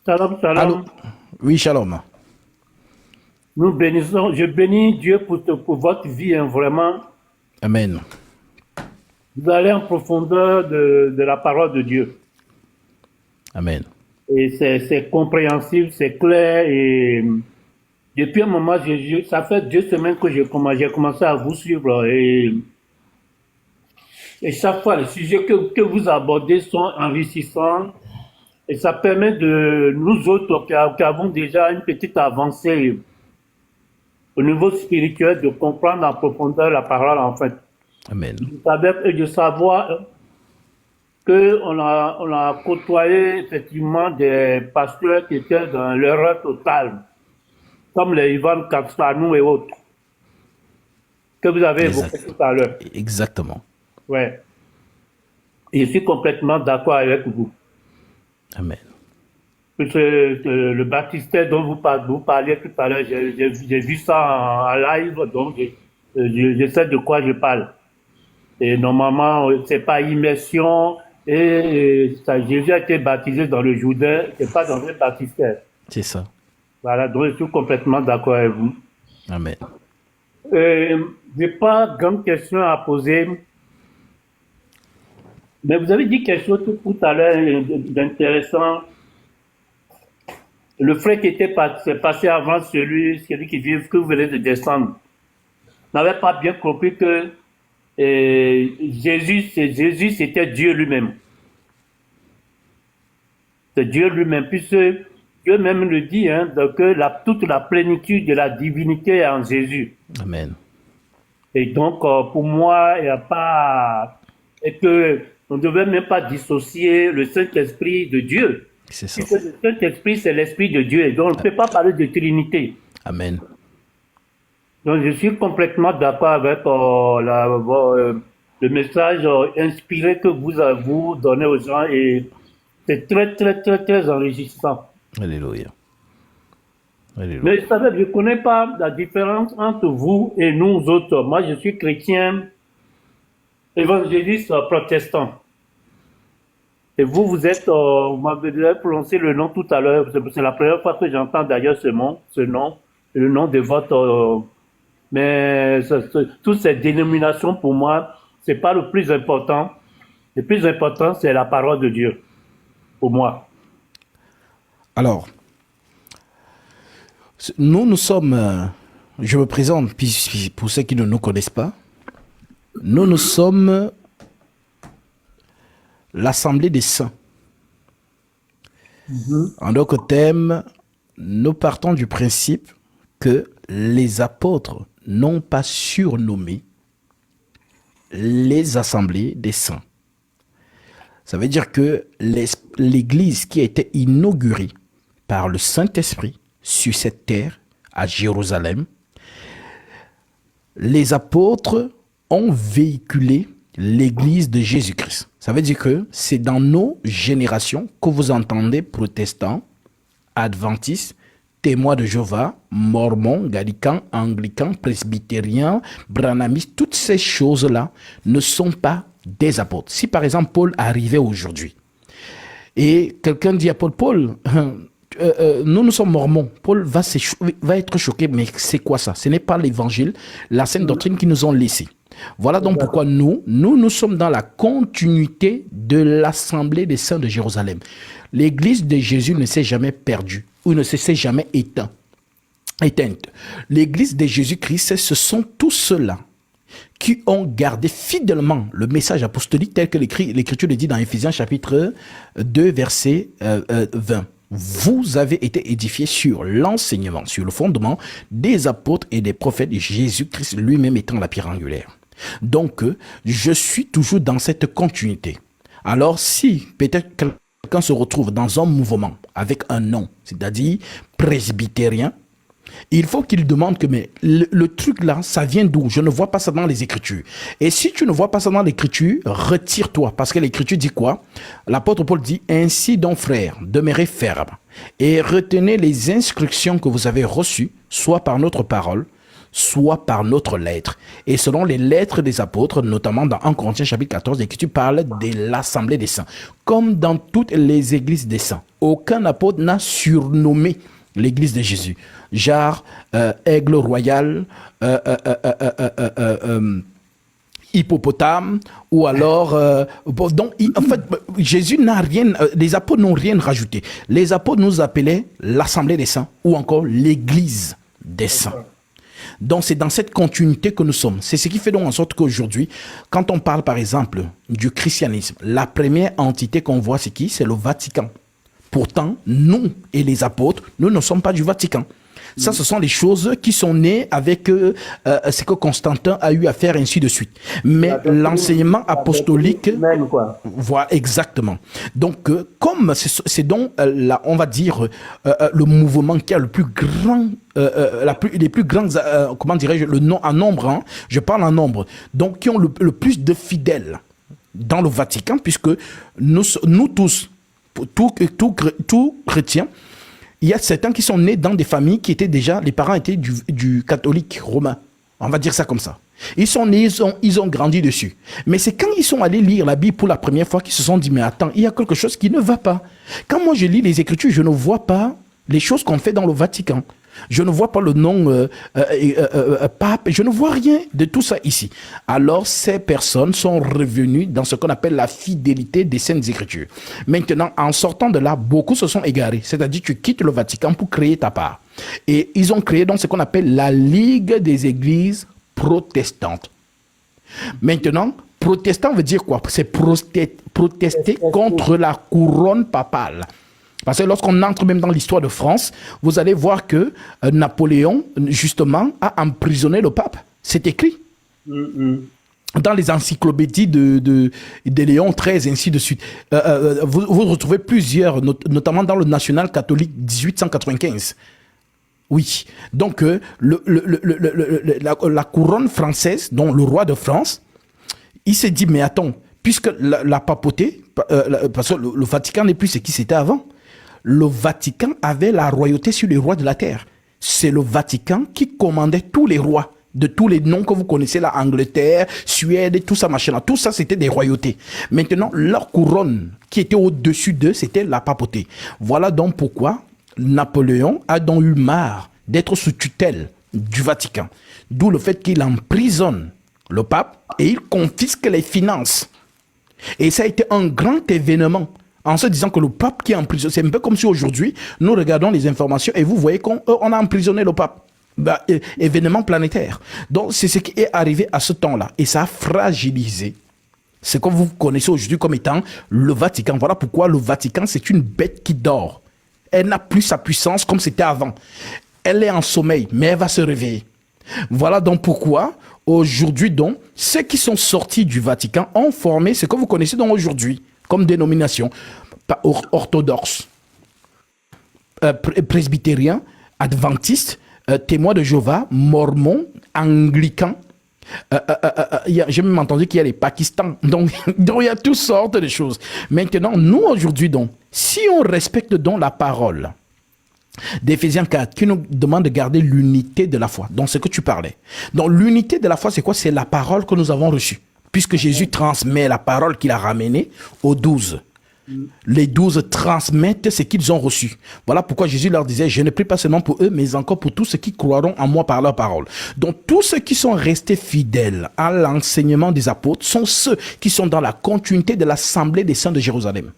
Shalom, Allô? shalom. Oui, shalom. Nous bénissons, je bénis Dieu pour votre vie, hein, vraiment. Amen. Vous allez en profondeur de la parole de Dieu. Amen. Et c'est compréhensible, c'est clair. Et depuis un moment, ça fait 2 semaines que j'ai commencé à vous suivre. Et chaque fois, les sujets que vous abordez sont enrichissants. Et ça permet de nous autres qui avons déjà une petite avancée au niveau spirituel de comprendre en profondeur la parole, en fait. Amen. De savoir qu'on a côtoyé effectivement des pasteurs qui étaient dans l'erreur totale, comme les Ivan Kapstanou et autres, que vous avez évoqué Exact. tout à l'heure. Exactement. Ouais. Et je suis complètement d'accord avec vous. Amen. Le baptistère dont vous parliez tout à l'heure, j'ai vu ça en live, donc je sais de quoi je parle. Et normalement, c'est pas immersion. Et Jésus a été baptisé dans le Jourdain, c'est pas dans un baptistère. C'est ça. Voilà, donc je suis complètement d'accord avec vous. Amen. J'ai pas grande question à poser, mais vous avez dit quelque chose tout à l'heure d'intéressant. Le frère qui était passé avant celui qui vient, que vous venez de descendre, n'avait pas bien compris que Jésus, c'était Dieu lui-même. C'est Dieu lui-même, puisque Dieu même le dit, hein, que toute la plénitude de la divinité est en Jésus. Amen. Et donc, pour moi, il n'y a pas... Et que on ne devait même pas dissocier le Saint-Esprit de Dieu. C'est ça. Puisque le Saint-Esprit, c'est l'Esprit de Dieu. Et donc, on ne peut pas parler de Trinité. Amen. Donc, je suis complètement d'accord avec le message inspiré que vous donnez aux gens. Et c'est très, très, très, très enrichissant. Alléluia. Alléluia. Mais vous savez, je ne connais pas la différence entre vous et nous autres. Moi, je suis chrétien, évangéliste, protestant. Et vous, vous m'avez prononcé le nom tout à l'heure. C'est la première fois que j'entends d'ailleurs ce nom, le nom de votre... mais toutes ces dénominations, pour moi, c'est pas le plus important. Le plus important, c'est la parole de Dieu, pour moi. Alors, nous sommes, je me présente, pour ceux qui ne nous connaissent pas, nous sommes l'Assemblée des Saints. En d'autres termes, nous partons du principe que les apôtres n'ont pas surnommé les assemblées des saints. Ça veut dire que l'Église qui a été inaugurée par le Saint-Esprit sur cette terre, à Jérusalem, les apôtres ont véhiculé l'Église de Jésus-Christ. Ça veut dire que c'est dans nos générations que vous entendez protestants, adventistes, témoins de Jéhovah, mormons, gallicans, anglicans, presbytériens, branhamistes, toutes ces choses-là ne sont pas des apôtres. Si par exemple Paul arrivait aujourd'hui et quelqu'un dit à Paul, nous sommes mormons, Paul va être choqué, mais c'est quoi ça? Ce n'est pas l'évangile, la sainte doctrine qui nous ont laissé. Voilà donc pourquoi nous sommes dans la continuité de l'Assemblée des Saints de Jérusalem. L'Église de Jésus ne s'est jamais perdue ou ne s'est jamais éteinte. L'Église de Jésus-Christ, ce sont tous ceux-là qui ont gardé fidèlement le message apostolique tel que l'Écriture le dit dans Éphésiens chapitre 2, verset 20. Vous avez été édifiés sur l'enseignement, sur le fondement des apôtres et des prophètes, Jésus-Christ lui-même étant la pierre angulaire. Donc, je suis toujours dans cette continuité. Alors, si peut-être quelqu'un se retrouve dans un mouvement avec un nom, c'est-à-dire presbytérien, il faut qu'il demande que mais le truc là, ça vient d'où? Je ne vois pas ça dans les Écritures. Et si tu ne vois pas ça dans l'Écriture, retire-toi. Parce que l'Écriture dit quoi? L'apôtre Paul dit, ainsi donc frères, demeurez fermes et retenez les instructions que vous avez reçues, soit par notre parole, soit par notre lettre. Et selon les lettres des apôtres, notamment dans 1 Corinthiens chapitre 14, l'Écriture parle de l'assemblée des saints. Comme dans toutes les églises des saints, aucun apôtre n'a surnommé l'église de Jésus. Genre, aigle royal, hippopotame, ou alors... donc, en fait, Jésus n'a rien... les apôtres n'ont rien rajouté. Les apôtres nous appelaient l'assemblée des saints, ou encore l'église des saints. Donc, c'est dans cette continuité que nous sommes. C'est ce qui fait donc en sorte qu'aujourd'hui, quand on parle, par exemple, du christianisme, la première entité qu'on voit, c'est qui? C'est le Vatican. Pourtant, nous et les apôtres, nous ne sommes pas du Vatican. Ça, ce sont les choses qui sont nées avec ce que Constantin a eu à faire, ainsi de suite. Mais l'enseignement apostolique... Même, quoi. Voilà, exactement. Donc, comme c'est donc, on va dire, le mouvement qui a le plus grand... les plus grands, comment dirais-je, en nombre, hein, je parle en nombre, donc qui ont le plus de fidèles dans le Vatican, puisque nous tous, tout chrétien, il y a certains qui sont nés dans des familles qui étaient déjà, les parents étaient du catholique romain. On va dire ça comme ça. Ils sont nés, ils ont grandi dessus. Mais c'est quand ils sont allés lire la Bible pour la première fois qu'ils se sont dit, mais attends, il y a quelque chose qui ne va pas. Quand moi je lis les Écritures, je ne vois pas les choses qu'on fait dans le Vatican. Je ne vois pas le nom pape, je ne vois rien de tout ça ici. Alors ces personnes sont revenues dans ce qu'on appelle la fidélité des Saintes Écritures. Maintenant, en sortant de là, beaucoup se sont égarés. C'est-à-dire tu quittes le Vatican pour créer ta part. Et ils ont créé donc ce qu'on appelle la Ligue des Églises protestantes. Maintenant, protestant veut dire quoi? C'est protester contre la couronne papale. Parce que lorsqu'on entre même dans l'histoire de France, vous allez voir que Napoléon, justement, a emprisonné le pape. C'est écrit. Dans les encyclopédies de Léon XIII, ainsi de suite. Vous retrouvez plusieurs, notamment dans le National catholique 1895. Oui. Donc, la couronne française, dont le roi de France, il s'est dit, mais attends, puisque la papauté, parce que le Vatican n'est plus ce qui c'était avant, le Vatican avait la royauté sur les rois de la terre. C'est le Vatican qui commandait tous les rois, de tous les noms que vous connaissez, la Angleterre, Suède, et tout ça, machin. Tout ça, c'était des royautés. Maintenant, leur couronne qui était au-dessus d'eux, c'était la papauté. Voilà donc pourquoi Napoléon a donc eu marre d'être sous tutelle du Vatican. D'où le fait qu'il emprisonne le pape et il confisque les finances. Et ça a été un grand événement. En se disant que le pape qui est en prison, c'est un peu comme si aujourd'hui, nous regardons les informations et vous voyez qu'on a emprisonné le pape. Événement planétaire. Donc, c'est ce qui est arrivé à ce temps-là. Et ça a fragilisé ce que vous connaissez aujourd'hui comme étant le Vatican. Voilà pourquoi le Vatican, c'est une bête qui dort. Elle n'a plus sa puissance comme c'était avant. Elle est en sommeil, mais elle va se réveiller. Voilà donc pourquoi, aujourd'hui, donc, ceux qui sont sortis du Vatican ont formé ce que vous connaissez donc aujourd'hui comme dénomination, orthodoxe, presbytérien, adventiste, témoin de Jéhovah, mormon, anglican. J'ai même entendu qu'il y a les Pakistans. Donc, il y a toutes sortes de choses. Maintenant, nous, aujourd'hui, donc, si on respecte donc la parole d'Éphésiens 4, qui nous demande de garder l'unité de la foi, donc ce que tu parlais. Donc, l'unité de la foi, c'est quoi? C'est la parole que nous avons reçue. Puisque Jésus transmet la parole qu'il a ramenée aux 12. Les 12 transmettent ce qu'ils ont reçu. Voilà pourquoi Jésus leur disait, je ne prie pas seulement pour eux, mais encore pour tous ceux qui croiront en moi par leur parole. Donc tous ceux qui sont restés fidèles à l'enseignement des apôtres sont ceux qui sont dans la continuité de l'assemblée des saints de Jérusalem.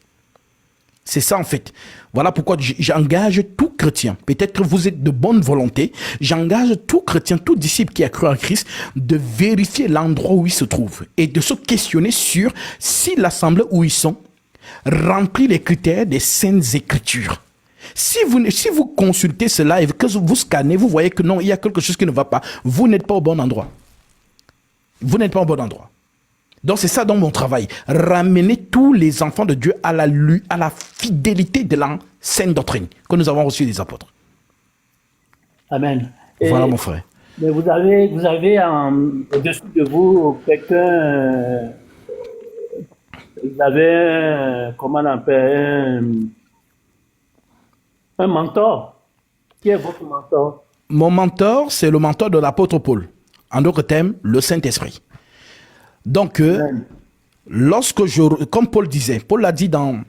C'est ça en fait. Voilà pourquoi j'engage tout chrétien. Peut-être que vous êtes de bonne volonté. J'engage tout chrétien, tout disciple qui a cru en Christ de vérifier l'endroit où il se trouve et de se questionner sur si l'assemblée où ils sont remplit les critères des Saintes Écritures. Si vous consultez cela et que vous scannez, vous voyez que non, il y a quelque chose qui ne va pas. Vous n'êtes pas au bon endroit. Vous n'êtes pas au bon endroit. Donc c'est ça dans mon travail, ramener tous les enfants de Dieu à la fidélité de la sainte doctrine que nous avons reçue des apôtres. Amen. Voilà mon frère. Mais vous avez au-dessus de vous quelqu'un, vous avez, comment on appelle, un mentor. Qui est votre mentor? Mon mentor, c'est le mentor de l'apôtre Paul. En d'autres termes, le Saint-Esprit. Donc, comme Paul disait, Paul l'a dit dans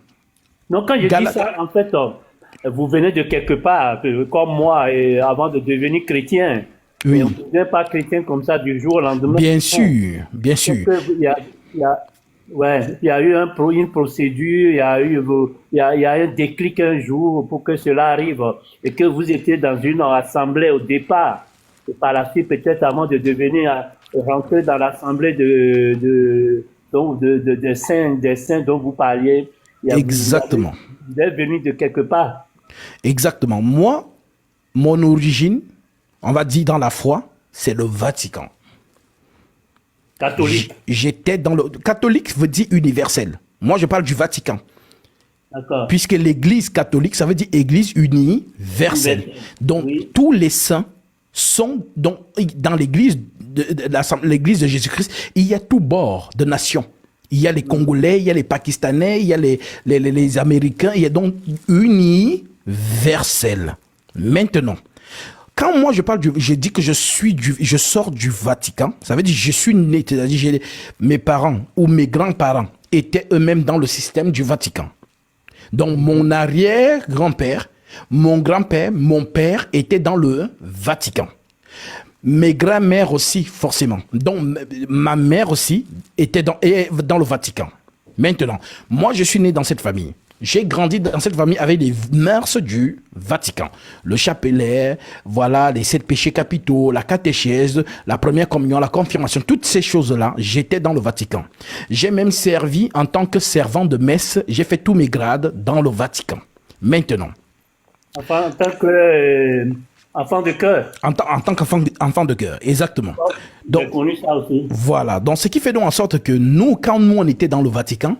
Donc, quand je dis ça, en fait, vous venez de quelque part, comme moi, et avant de devenir chrétien. Oui. Et on ne devient pas chrétien comme ça du jour au lendemain. Bien sûr, bien sûr. Il y a eu une procédure, il y a un déclic un jour pour que cela arrive. Et que vous étiez dans une assemblée au départ. Et par la suite, peut-être avant de devenir, rentrer dans l'assemblée des saints dont vous parliez. Exactement. Vous êtes venu de quelque part. Exactement. Moi, mon origine, on va dire dans la foi, c'est le Vatican. Catholique. J'étais dans le... Catholique veut dire universel. Moi, je parle du Vatican. D'accord. Puisque l'église catholique, ça veut dire église universelle. Donc, oui. Tous les saints sont dans l'église l'église de Jésus-Christ. Il y a tout bord de nations. Il y a les Congolais, il y a les Pakistanais, il y a les Américains. Il y a donc universel. Maintenant, quand moi je dis que je sors du Vatican, ça veut dire que je suis né, c'est-à-dire mes parents ou mes grands-parents étaient eux-mêmes dans le système du Vatican. Donc mon arrière-grand-père, mon grand-père, mon père étaient dans le Vatican. Mes grands-mères aussi, forcément. Donc ma mère aussi était dans le Vatican. Maintenant, moi je suis né dans cette famille. J'ai grandi dans cette famille avec les mœurs du Vatican. Le chapelet, voilà, les 7 péchés capitaux, la catéchèse, la première communion, la confirmation, toutes ces choses-là, j'étais dans le Vatican. J'ai même servi en tant que servant de messe, j'ai fait tous mes grades dans le Vatican. Maintenant. En tant que enfant de cœur. En tant qu'enfant de cœur, exactement. Donc, j'ai connu ça aussi. Voilà, donc ce qui fait donc en sorte que nous, quand nous on était dans le Vatican,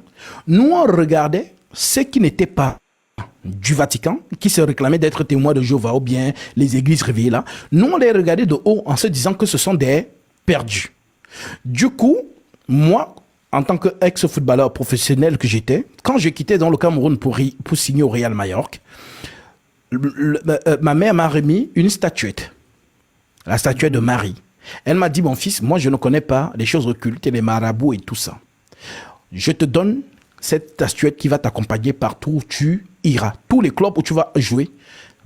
nous on regardait ceux qui n'étaient pas du Vatican, qui se réclamaient d'être témoins de Jéhovah ou bien les églises réveillées là, nous on les regardait de haut en se disant que ce sont des perdus. Du coup, moi, en tant qu'ex-footballeur professionnel que j'étais, quand je quittais dans le Cameroun pour signer au Real Majorque, ma mère m'a remis une statuette, la statuette de Marie. Elle m'a dit, mon fils, moi je ne connais pas les choses occultes et les marabouts et tout ça. Je te donne cette statuette qui va t'accompagner partout où tu iras. Tous les clubs où tu vas jouer,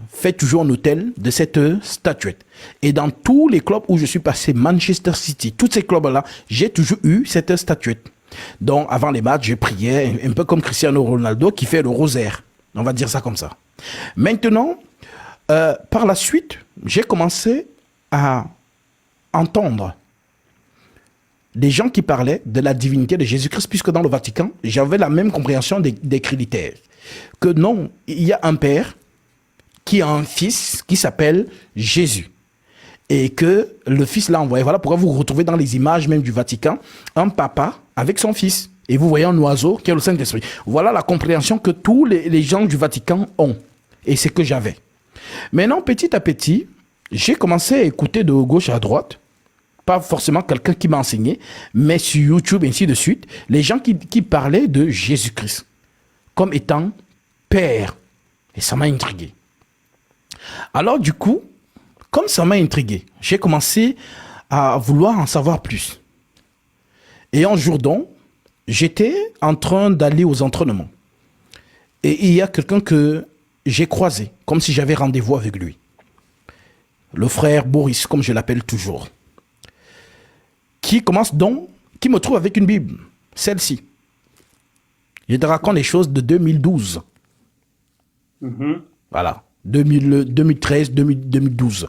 fais toujours un hôtel de cette statuette. Et dans tous les clubs où je suis passé, Manchester City, tous ces clubs-là, j'ai toujours eu cette statuette. Donc, avant les matchs, je priais, un peu comme Cristiano Ronaldo qui fait le rosaire. On va dire ça comme ça. Maintenant, par la suite, j'ai commencé à entendre des gens qui parlaient de la divinité de Jésus-Christ, puisque dans le Vatican, j'avais la même compréhension des critères. Que non, il y a un père qui a un fils qui s'appelle Jésus. Et que le fils l'a envoyé. Voilà pourquoi vous retrouvez dans les images même du Vatican un papa avec son fils. Et vous voyez un oiseau qui est le Saint-Esprit. Voilà la compréhension que tous les gens du Vatican ont. Et c'est que j'avais. Maintenant, petit à petit, j'ai commencé à écouter de gauche à droite. Pas forcément quelqu'un qui m'a enseigné, mais sur YouTube, ainsi de suite, les gens qui parlaient de Jésus-Christ comme étant Père. Et ça m'a intrigué. Alors du coup, comme ça m'a intrigué, j'ai commencé à vouloir en savoir plus. Et un jour donc, j'étais en train d'aller aux entraînements. Et il y a quelqu'un que j'ai croisé, comme si j'avais rendez-vous avec lui. Le frère Boris, comme je l'appelle toujours. Qui me trouve avec une Bible, celle-ci. Je te raconte les choses de 2012. Voilà, 2013, 2012.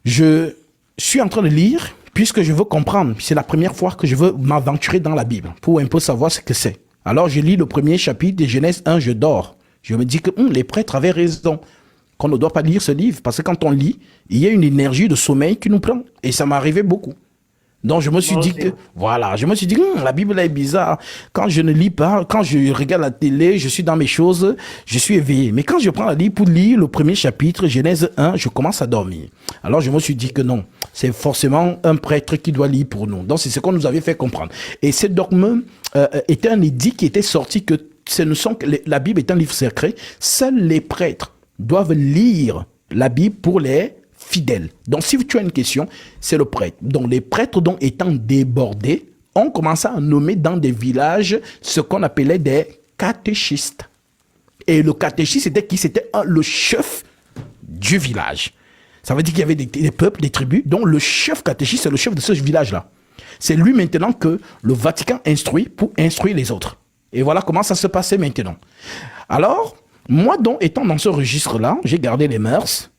Je suis en train de lire, puisque je veux comprendre. C'est la première fois que je veux m'aventurer dans la Bible, pour un peu savoir ce que c'est. Alors je lis le premier chapitre de Genèse 1, je dors. Je me dis que les prêtres avaient raison, qu'on ne doit pas lire ce livre, parce que quand on lit, il y a une énergie de sommeil qui nous prend. Et ça m'arrivait beaucoup. Donc je me suis dit que, voilà, je me suis dit, la Bible est bizarre. Quand je ne lis pas, quand je regarde la télé, je suis dans mes choses, je suis éveillé. Mais quand je prends la Bible pour lire le premier chapitre, Genèse 1, je commence à dormir. Alors je me suis dit que non, c'est forcément un prêtre qui doit lire pour nous. Donc c'est ce qu'on nous avait fait comprendre. Et ce dogme était un édit qui était sorti que la Bible est un livre secret. Seuls les prêtres doivent lire l'habit pour les fidèles. Donc, si tu as une question, c'est le prêtre. Donc, les prêtres, donc, étant débordés, ont commencé à nommer dans des villages ce qu'on appelait des catéchistes. Et le catéchiste, c'était qui? C'était le chef du village. Ça veut dire qu'il y avait des peuples, des tribus, dont le chef catéchiste, c'est le chef de ce village-là. C'est lui maintenant que le Vatican instruit pour instruire les autres. Et voilà comment ça se passait maintenant. Alors, moi donc, étant dans ce registre-là, j'ai gardé les mœurs.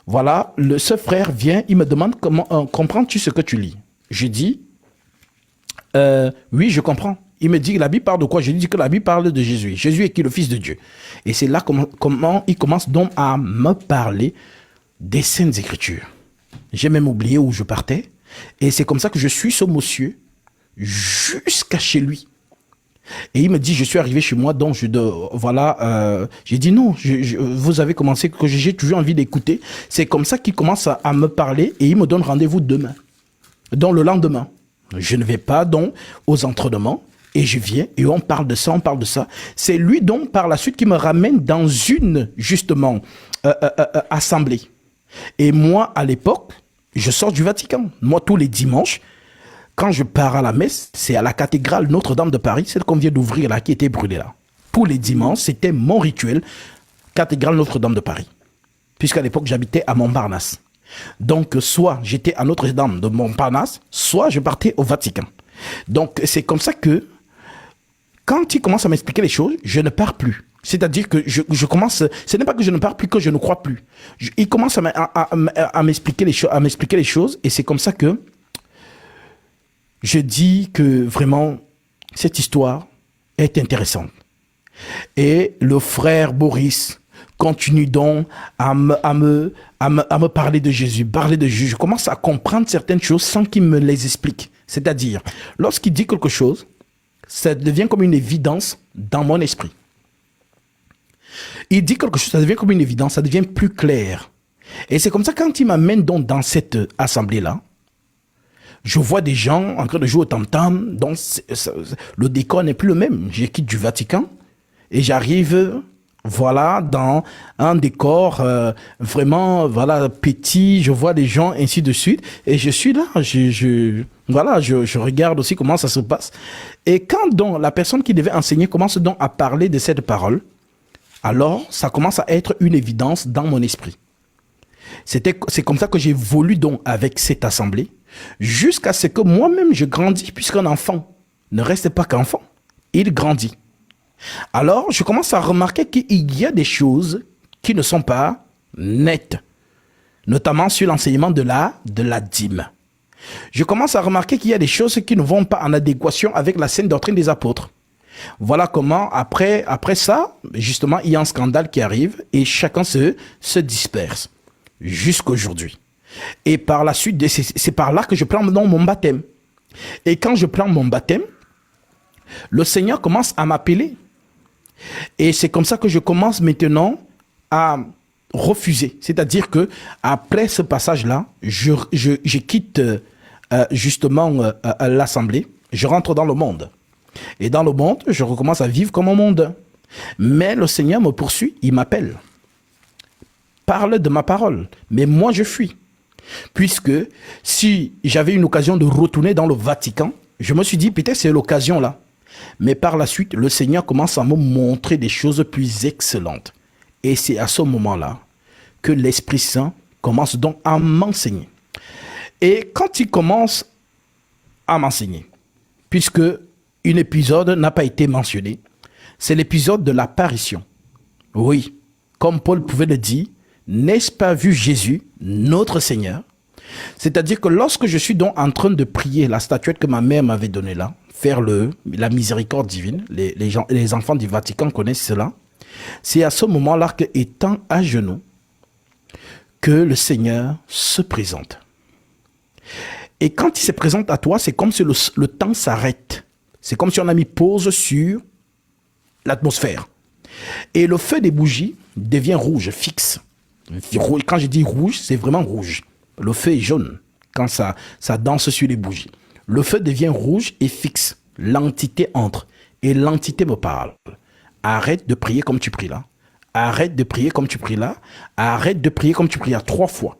Voilà, ce frère vient, il me demande comment comprends-tu ce que tu lis? Je dis, oui, je comprends. Il me dit, la Bible parle de quoi? Je lui dis que la Bible parle de Jésus. Jésus est qui? Le Fils de Dieu. Et c'est là comment il commence donc à me parler des Saintes Écritures. J'ai même oublié où je partais. Et c'est comme ça que je suis ce monsieur jusqu'à chez lui. Et il me dit, je suis arrivé chez moi, donc j'ai dit non, vous avez commencé, que j'ai toujours envie d'écouter. C'est comme ça qu'il commence à me parler et il me donne rendez-vous demain. Donc le lendemain, je ne vais pas donc aux entraînements et je viens et on parle de ça, on parle de ça. C'est lui donc par la suite qui me ramène dans une, justement, assemblée. Et moi, à l'époque, je sors du Vatican. Moi, tous les dimanches, quand je pars à la messe, c'est à la cathédrale Notre-Dame de Paris, celle qu'on vient d'ouvrir là, qui était brûlée là. Tous les dimanches, c'était mon rituel, cathédrale Notre-Dame de Paris. Puisqu'à l'époque, j'habitais à Montparnasse. Donc, soit j'étais à Notre-Dame de Montparnasse, soit je partais au Vatican. Donc, c'est comme ça que, quand il commence à m'expliquer les choses, je ne pars plus. C'est-à-dire que je commence, ce n'est pas que je ne pars plus, que je ne crois plus. Il commence à m'expliquer les choses, et c'est comme ça que je dis que vraiment, cette histoire est intéressante. Et le frère Boris continue donc à me parler de Jésus, Je commence à comprendre certaines choses sans qu'il me les explique. C'est-à-dire, lorsqu'il dit quelque chose, ça devient comme une évidence dans mon esprit. Il dit quelque chose, ça devient comme une évidence, ça devient plus clair. Et c'est comme ça, quand il m'amène donc dans cette assemblée-là, je vois des gens en train de jouer au tam-tam, donc le décor n'est plus le même. Je quitte du Vatican et j'arrive, voilà, dans un décor vraiment, voilà, petit. Je vois des gens, ainsi de suite. Et je suis là, je regarde aussi comment ça se passe. Et quand donc la personne qui devait enseigner commence donc à parler de cette parole, alors ça commence à être une évidence dans mon esprit. C'est comme ça que j'évolue donc avec cette assemblée, jusqu'à ce que moi-même je grandis, puisqu'un enfant ne reste pas qu'enfant, il grandit. Alors, je commence à remarquer qu'il y a des choses qui ne sont pas nettes, notamment sur l'enseignement de la dîme. Je commence à remarquer qu'il y a des choses qui ne vont pas en adéquation avec la saine doctrine des apôtres. Voilà comment, après ça, justement, il y a un scandale qui arrive et chacun se disperse jusqu'à aujourd'hui. Et par la suite, c'est par là que je prends donc mon baptême. Et quand je prends mon baptême, le Seigneur commence à m'appeler. Et c'est comme ça que je commence maintenant à refuser. C'est-à-dire que après ce passage-là, je quitte justement l'assemblée, je rentre dans le monde. Et dans le monde, je recommence à vivre comme au monde. Mais le Seigneur me poursuit, il m'appelle. Parle de ma parole. Mais moi, je fuis. Puisque si j'avais une occasion de retourner dans le Vatican, je me suis dit, peut-être c'est l'occasion là. Mais par la suite, le Seigneur commence à me montrer des choses plus excellentes. Et c'est à ce moment-là que l'Esprit Saint commence donc à m'enseigner. Et quand il commence à m'enseigner, puisque un épisode n'a pas été mentionné, c'est l'épisode de l'apparition. Oui, comme Paul pouvait le dire, n'est-ce pas vu Jésus, notre Seigneur? C'est-à-dire que lorsque je suis donc en train de prier la statuette que ma mère m'avait donnée là, faire la miséricorde divine, les enfants du Vatican connaissent cela, c'est à ce moment-là que, étant à genoux, que le Seigneur se présente. Et quand il se présente à toi, c'est comme si le temps s'arrête. C'est comme si on a mis pause sur l'atmosphère. Et le feu des bougies devient rouge, fixe. Quand je dis rouge, c'est vraiment rouge. Le feu est jaune quand ça danse sur les bougies. Le feu devient rouge et fixe. L'entité entre. Et l'entité me parle. Arrête de prier comme tu pries là. arrête de prier comme tu pries là, arrête de prier comme tu pries là 3 fois.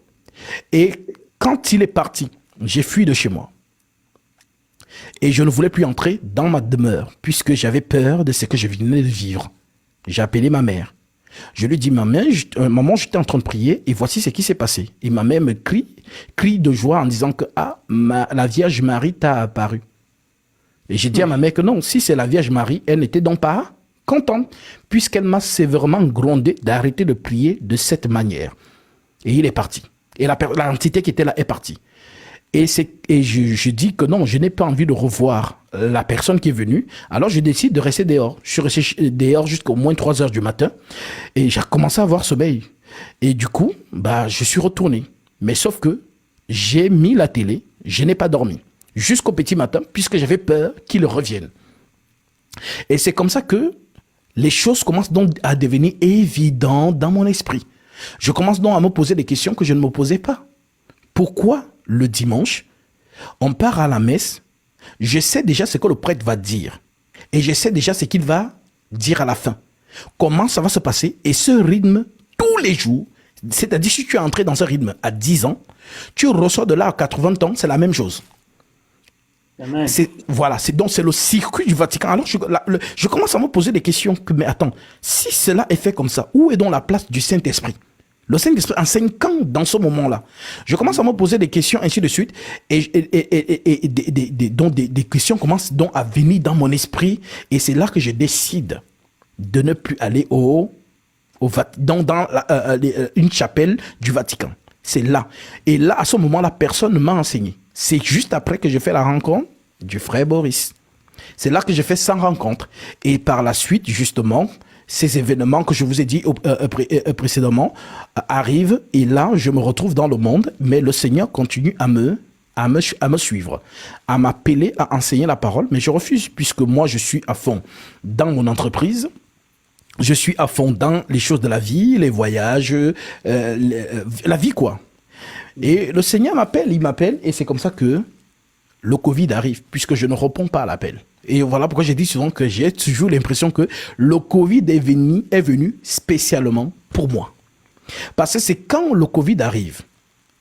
Et quand il est parti, j'ai fui de chez moi. Et je ne voulais plus entrer dans ma demeure, puisque j'avais peur de ce que je venais de vivre. J'ai appelé ma mère. Je lui dis, maman, j'étais en train de prier, et voici ce qui s'est passé. Et ma mère me crie de joie en disant que la Vierge Marie t'a apparu. Et j'ai dit à ma mère que non, si c'est la Vierge Marie, elle n'était donc pas contente, puisqu'elle m'a sévèrement grondé d'arrêter de prier de cette manière. Et il est parti. Et l'entité qui était là est partie. Et je dis que non, je n'ai pas envie de revoir la personne qui est venue. Alors je décide de rester dehors. Je suis resté dehors jusqu'au moins 3 heures du matin. Et j'ai commencé à avoir sommeil. Et du coup, je suis retourné. Mais sauf que j'ai mis la télé, je n'ai pas dormi. Jusqu'au petit matin, puisque j'avais peur qu'il revienne. Et c'est comme ça que les choses commencent donc à devenir évidentes dans mon esprit. Je commence donc à me poser des questions que je ne me posais pas. Pourquoi le dimanche, on part à la messe, je sais déjà ce que le prêtre va dire. Et je sais déjà ce qu'il va dire à la fin. Comment ça va se passer. Et ce rythme, tous les jours, c'est-à-dire si tu es entré dans ce rythme à 10 ans, tu ressors de là à 80 ans, c'est la même chose. Amen. C'est le circuit du Vatican. Alors je commence à me poser des questions. Mais attends, si cela est fait comme ça, où est donc la place du Saint-Esprit? Le Saint-Esprit enseigne quand dans ce moment-là? Je commence à me poser des questions, ainsi de suite. Et des questions commencent donc à venir dans mon esprit. Et c'est là que je décide de ne plus aller dans une chapelle du Vatican. C'est là. Et là, à ce moment-là, personne ne m'a enseigné. C'est juste après que je fais la rencontre du frère Boris. C'est là que je fais 100 rencontres. Et par la suite, justement, ces événements que je vous ai dit précédemment arrivent. Et là, je me retrouve dans le monde. Mais le Seigneur continue à me suivre, à m'appeler à enseigner la parole. Mais je refuse, puisque moi, je suis à fond dans mon entreprise. Je suis à fond dans les choses de la vie, les voyages, la vie, quoi. Et le Seigneur m'appelle, il m'appelle, et c'est comme ça que le Covid arrive, puisque je ne réponds pas à l'appel. Et voilà pourquoi j'ai dit souvent que j'ai toujours l'impression que le Covid est venu spécialement pour moi. Parce que c'est quand le Covid arrive,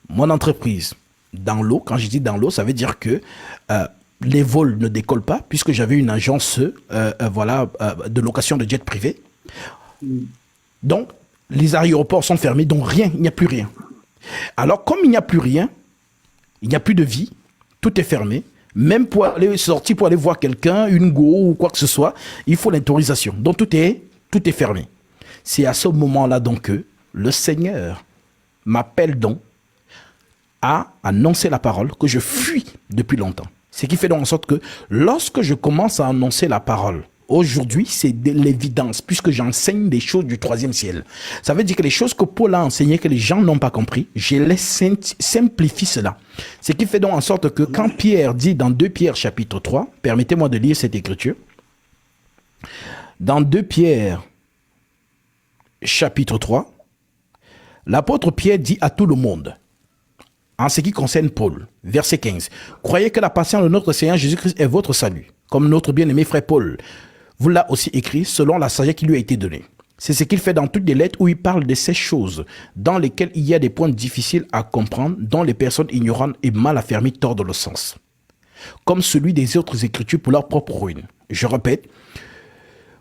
mon entreprise, dans l'eau, quand je dis dans l'eau, ça veut dire que les vols ne décollent pas, puisque j'avais une agence de location de jet privé. Donc, les aéroports sont fermés, donc rien, il n'y a plus rien. Alors, comme il n'y a plus rien, il n'y a plus de vie, tout est fermé. Même pour aller sortir, pour aller voir quelqu'un, une go ou quoi que ce soit, il faut l'autorisation. Donc, tout est fermé. C'est à ce moment-là donc que le Seigneur m'appelle donc à annoncer la parole que je fuis depuis longtemps. Ce qui fait donc en sorte que lorsque je commence à annoncer la parole, aujourd'hui, c'est de l'évidence, puisque j'enseigne des choses du 3e ciel. Ça veut dire que les choses que Paul a enseignées, que les gens n'ont pas compris, je les simplifie cela. Ce qui fait donc en sorte que quand Pierre dit dans 2 Pierre chapitre 3, permettez-moi de lire cette écriture. Dans 2 Pierre chapitre 3, l'apôtre Pierre dit à tout le monde, en ce qui concerne Paul, verset 15, « Croyez que la patience de notre Seigneur Jésus-Christ est votre salut, comme notre bien-aimé frère Paul vous l'a aussi écrit selon la sagesse qui lui a été donnée. C'est ce qu'il fait dans toutes les lettres où il parle de ces choses, dans lesquelles il y a des points difficiles à comprendre, dont les personnes ignorantes et mal affermies tordent le sens, comme celui des autres écritures pour leur propre ruine. Je répète,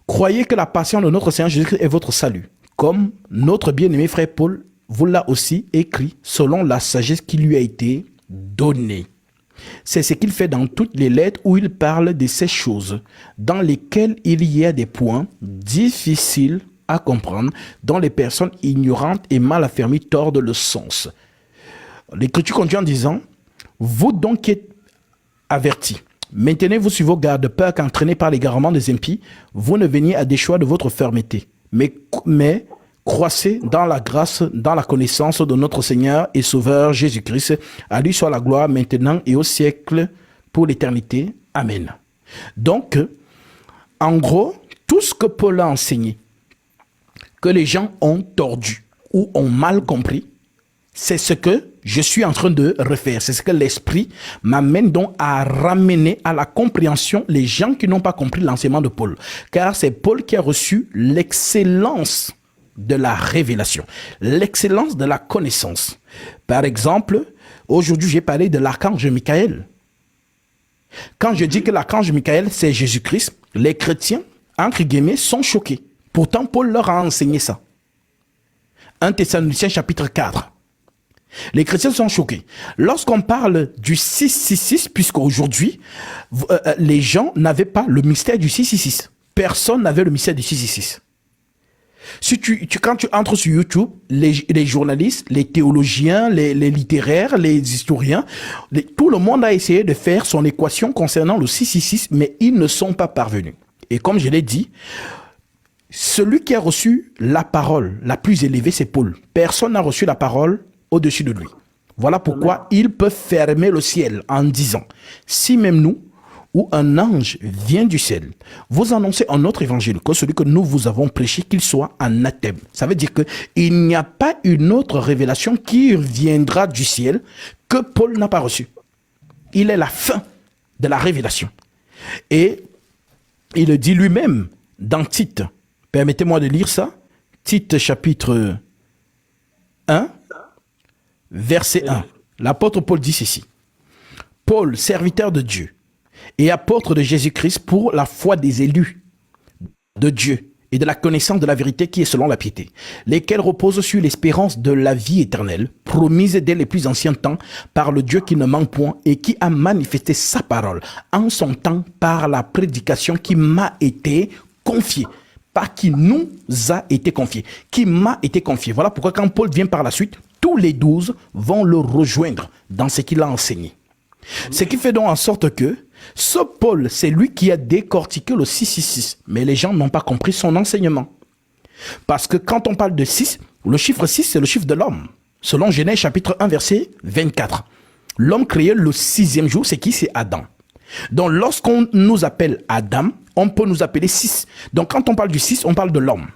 croyez que la patience de notre Seigneur Jésus-Christ est votre salut, comme notre bien-aimé frère Paul vous l'a aussi écrit selon la sagesse qui lui a été donnée. C'est ce qu'il fait dans toutes les lettres où il parle de ces choses, dans lesquelles il y a des points difficiles à comprendre, dont les personnes ignorantes et mal affermies tordent le sens. L'Écriture continue en disant, vous donc qui êtes avertis, maintenez-vous sur vos gardes, peur qu'entraînés par l'égarement des impies, vous ne veniez à des choix de votre fermeté, mais croissez dans la grâce, dans la connaissance de notre Seigneur et Sauveur Jésus-Christ. À lui soit la gloire maintenant et au siècle pour l'éternité. Amen. Donc, en gros, tout ce que Paul a enseigné, que les gens ont tordu ou ont mal compris, c'est ce que je suis en train de refaire. C'est ce que l'Esprit m'amène donc à ramener à la compréhension les gens qui n'ont pas compris l'enseignement de Paul. Car c'est Paul qui a reçu l'excellence de la révélation, l'excellence de la connaissance. Par exemple, aujourd'hui, j'ai parlé de l'archange Michael. Quand je dis que l'archange Michael, c'est Jésus-Christ, les chrétiens, entre guillemets, sont choqués. Pourtant, Paul leur a enseigné ça. 1 Thessaloniciens chapitre 4. Les chrétiens sont choqués. Lorsqu'on parle du 666, puisqu'aujourd'hui, les gens n'avaient pas le mystère du 666. Personne n'avait le mystère du 666. Si quand tu entres sur YouTube, les journalistes, les théologiens, les littéraires, les historiens, tout le monde a essayé de faire son équation concernant le 666, mais ils ne sont pas parvenus. Et comme je l'ai dit, celui qui a reçu la parole la plus élevée, c'est Paul. Personne n'a reçu la parole au-dessus de lui. Voilà pourquoi il peut fermer le ciel en disant, si même nous, ou un ange vient du ciel, vous annoncez un autre évangile que celui que nous vous avons prêché, qu'il soit anathème. Ça veut dire qu'il n'y a pas une autre révélation qui viendra du ciel que Paul n'a pas reçue. Il est la fin de la révélation. Et il le dit lui-même dans Tite. Permettez-moi de lire ça. Tite chapitre 1, verset 1. L'apôtre Paul dit ceci. Paul, serviteur de Dieu, et apôtre de Jésus-Christ pour la foi des élus de Dieu et de la connaissance de la vérité qui est selon la piété, lesquels reposent sur l'espérance de la vie éternelle, promise dès les plus anciens temps par le Dieu qui ne ment point et qui a manifesté sa parole en son temps par la prédication qui m'a été confiée. Pas qui nous a été confié, qui m'a été confié. Voilà pourquoi quand Paul vient par la suite, tous les 12 vont le rejoindre dans ce qu'il a enseigné. Ce qui fait donc en sorte que ce Paul, c'est lui qui a décortiqué le 666. Mais les gens n'ont pas compris son enseignement. Parce que quand on parle de 6, le chiffre 6, c'est le chiffre de l'homme. Selon Genèse chapitre 1, verset 24. L'homme créé le 6e jour, c'est qui? C'est Adam. Donc lorsqu'on nous appelle Adam, on peut nous appeler 6. Donc quand on parle du 6, on parle de l'homme.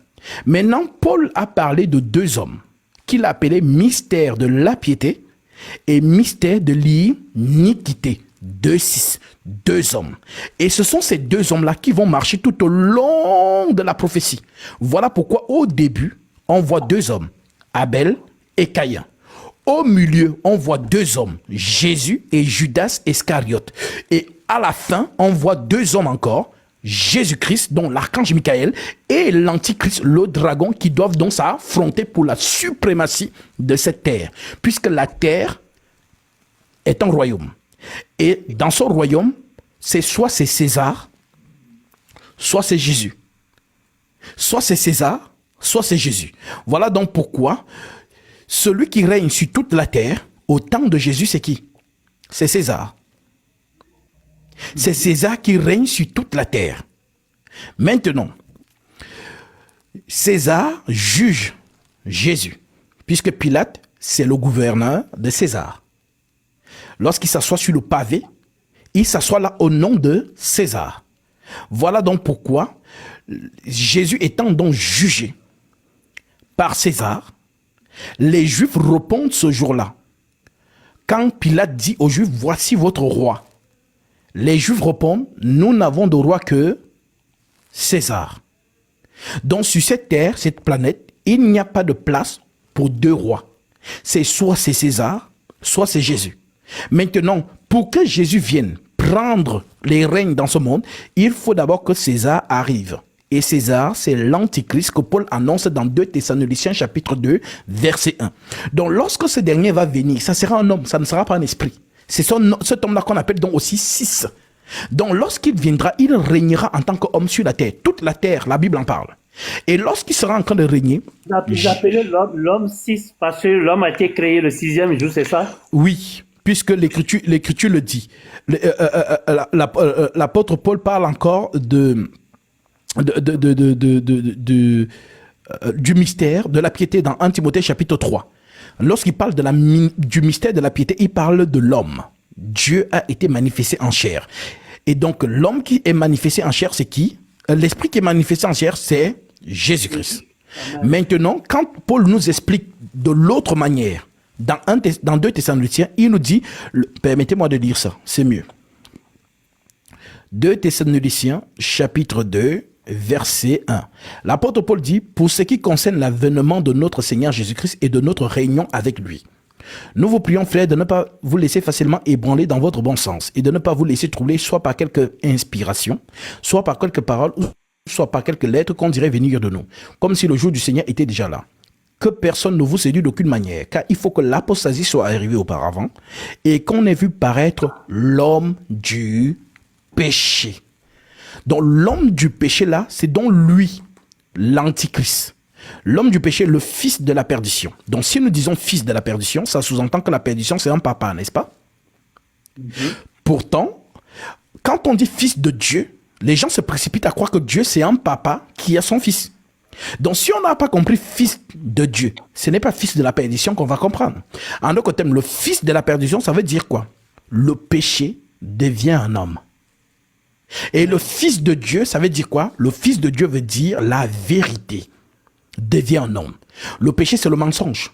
Maintenant, Paul a parlé de 2 hommes qu'il a appelés mystère de la piété et mystère de l'iniquité. 2 hommes. Et ce sont ces 2 hommes-là qui vont marcher tout au long de la prophétie. Voilà pourquoi au début, on voit 2 hommes, Abel et Caïn. Au milieu, on voit 2 hommes, Jésus et Judas Iscariote. Et à la fin, on voit 2 hommes encore, Jésus-Christ, dont l'archange Michael, et l'antichrist, le dragon, qui doivent donc s'affronter pour la suprématie de cette terre. Puisque la terre est un royaume. Et dans ce royaume, soit c'est César, soit c'est Jésus. Soit c'est César, soit c'est Jésus. Voilà donc pourquoi celui qui règne sur toute la terre, au temps de Jésus, c'est qui? C'est César. C'est César qui règne sur toute la terre. Maintenant, César juge Jésus, puisque Pilate, c'est le gouverneur de César. Lorsqu'il s'assoit sur le pavé, il s'assoit là au nom de César. Voilà donc pourquoi Jésus étant donc jugé par César, les Juifs répondent ce jour-là. Quand Pilate dit aux Juifs, voici votre roi. Les Juifs répondent, nous n'avons de roi que César. Donc sur cette terre, cette planète, il n'y a pas de place pour 2 rois. C'est soit c'est César, soit c'est Jésus. Maintenant, pour que Jésus vienne prendre les règnes dans ce monde, il faut d'abord que César arrive. Et César, c'est l'antichrist que Paul annonce dans 2 Thessaloniciens chapitre 2, verset 1. Donc lorsque ce dernier va venir, ça sera un homme, ça ne sera pas un esprit. C'est cet homme-là qu'on appelle donc aussi 6. Donc lorsqu'il viendra, il régnera en tant qu'homme sur la terre. Toute la terre, la Bible en parle. Et lorsqu'il sera en train de régner... Vous appelez l'homme 6 parce que l'homme a été créé le 6e jour, c'est ça? Oui, puisque l'écriture le dit. L'apôtre Paul parle encore du mystère de la piété dans 1 Timothée chapitre 3. Lorsqu'il parle du mystère de la piété, il parle de l'homme. Dieu a été manifesté en chair. Et donc, l'homme qui est manifesté en chair, c'est qui? L'esprit qui est manifesté en chair, c'est Jésus-Christ. Maintenant, quand Paul nous explique de l'autre manière, dans 2 Thessaloniciens, il nous dit, permettez-moi de lire ça, c'est mieux. 2 Thessaloniciens, chapitre 2, verset 1. L'apôtre Paul dit, pour ce qui concerne l'avènement de notre Seigneur Jésus-Christ et de notre réunion avec lui, nous vous prions, frères, de ne pas vous laisser facilement ébranler dans votre bon sens et de ne pas vous laisser troubler soit par quelque inspiration, soit par quelques paroles, ou soit par quelques lettres qu'on dirait venir de nous, comme si le jour du Seigneur était déjà là. Que personne ne vous séduise d'aucune manière, car il faut que l'apostasie soit arrivée auparavant et qu'on ait vu paraître l'homme du péché. Donc l'homme du péché là, c'est donc lui, l'antichrist. L'homme du péché, le fils de la perdition. Donc si nous disons fils de la perdition, ça sous-entend que la perdition c'est un papa, n'est-ce pas? Pourtant, quand on dit fils de Dieu, les gens se précipitent à croire que Dieu c'est un papa qui a son fils. Donc si on n'a pas compris fils de Dieu, ce n'est pas fils de la perdition qu'on va comprendre. En d'autres termes, le fils de la perdition, ça veut dire quoi? Le péché devient un homme. Et le fils de Dieu, ça veut dire quoi? Le fils de Dieu veut dire la vérité devient un homme. Le péché, c'est le mensonge.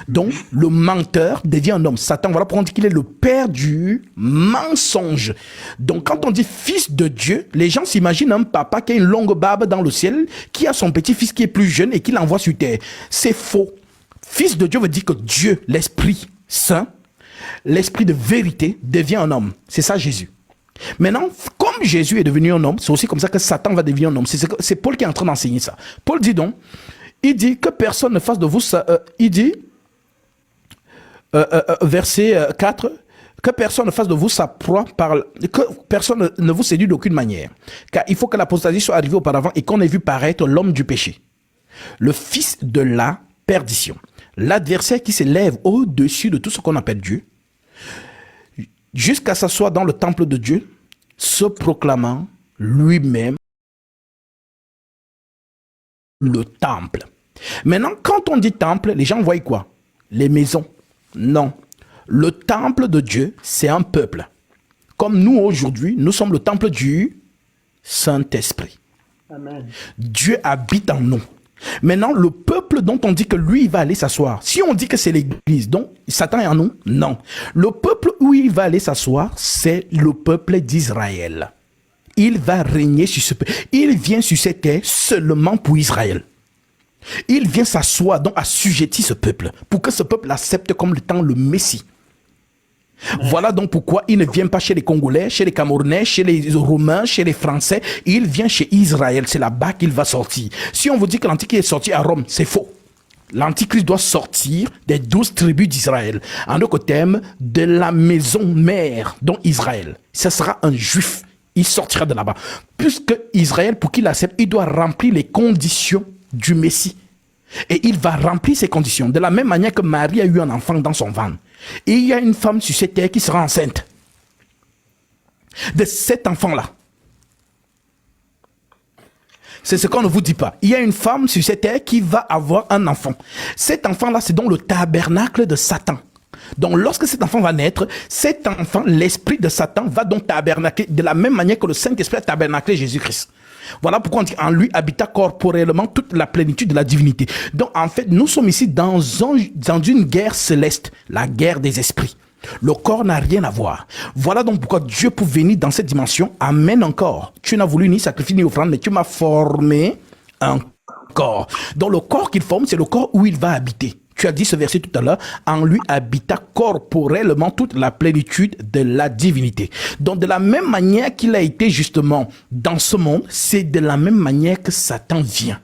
Donc, le menteur devient un homme. Satan, voilà pourquoi on dit qu'il est le père du mensonge. Donc, quand on dit fils de Dieu, les gens s'imaginent un papa qui a une longue barbe dans le ciel, qui a son petit-fils qui est plus jeune et qui l'envoie sur terre. C'est faux. Fils de Dieu veut dire que Dieu, l'Esprit Saint, l'Esprit de vérité, devient un homme. C'est ça Jésus. Maintenant, comme Jésus est devenu un homme, c'est aussi comme ça que Satan va devenir un homme. C'est Paul qui est en train d'enseigner ça. Paul dit donc, il dit que personne ne fasse de vous ça. Il dit, verset 4, que personne ne fasse de vous sa proie, que personne ne vous séduise d'aucune manière. Car il faut que l'apostasie soit arrivée auparavant et qu'on ait vu paraître l'homme du péché, le fils de la perdition, l'adversaire qui s'élève au-dessus de tout ce qu'on appelle Dieu, jusqu'à s'asseoir dans le temple de Dieu, se proclamant lui-même le temple. Maintenant, quand on dit temple, les gens voient quoi? Les maisons. Non. Le temple de Dieu, c'est un peuple. Comme nous, aujourd'hui, nous sommes le temple du Saint-Esprit. Amen. Dieu habite en nous. Maintenant, le peuple dont on dit que lui, il va aller s'asseoir. Si on dit que c'est l'église, donc Satan est en nous, non. Le peuple où il va aller s'asseoir, c'est le peuple d'Israël. Il va régner sur ce peuple. Il vient sur cette terre seulement pour Israël. Il vient s'asseoir, donc assujettir ce peuple, pour que ce peuple accepte comme étant le Messie. Voilà donc pourquoi il ne vient pas chez les Congolais, chez les Camerounais, chez les Romains, chez les Français. Il vient chez Israël. C'est là-bas qu'il va sortir. Si on vous dit que l'Antichrist est sorti à Rome, c'est faux. L'Antichrist doit sortir des 12 tribus d'Israël. En d'autres termes, de la maison mère, dont Israël. Ce sera un juif. Il sortira de là-bas. Puisque Israël, pour qu'il accepte, il doit remplir les conditions du Messie. Et il va remplir ces conditions. De la même manière que Marie a eu un enfant dans son ventre. Et il y a une femme sur cette terre qui sera enceinte de cet enfant-là. C'est ce qu'on ne vous dit pas. Il y a une femme sur cette terre qui va avoir un enfant. Cet enfant-là, c'est donc le tabernacle de Satan. Donc, lorsque cet enfant va naître, cet enfant, l'esprit de Satan, va donc tabernacler de la même manière que le Saint-Esprit a tabernaclé Jésus-Christ. Voilà pourquoi on dit en lui habita corporellement toute la plénitude de la divinité. Donc en fait, nous sommes ici dans une guerre céleste, la guerre des esprits. Le corps n'a rien à voir. Voilà donc pourquoi Dieu, pour venir dans cette dimension, amène un corps. Tu n'as voulu ni sacrifier ni offrande, mais tu m'as formé un corps. Donc le corps qu'il forme, c'est le corps où il va habiter. Tu as dit ce verset tout à l'heure, en lui habita corporellement toute la plénitude de la divinité. Donc de la même manière qu'il a été justement dans ce monde, c'est de la même manière que Satan vient.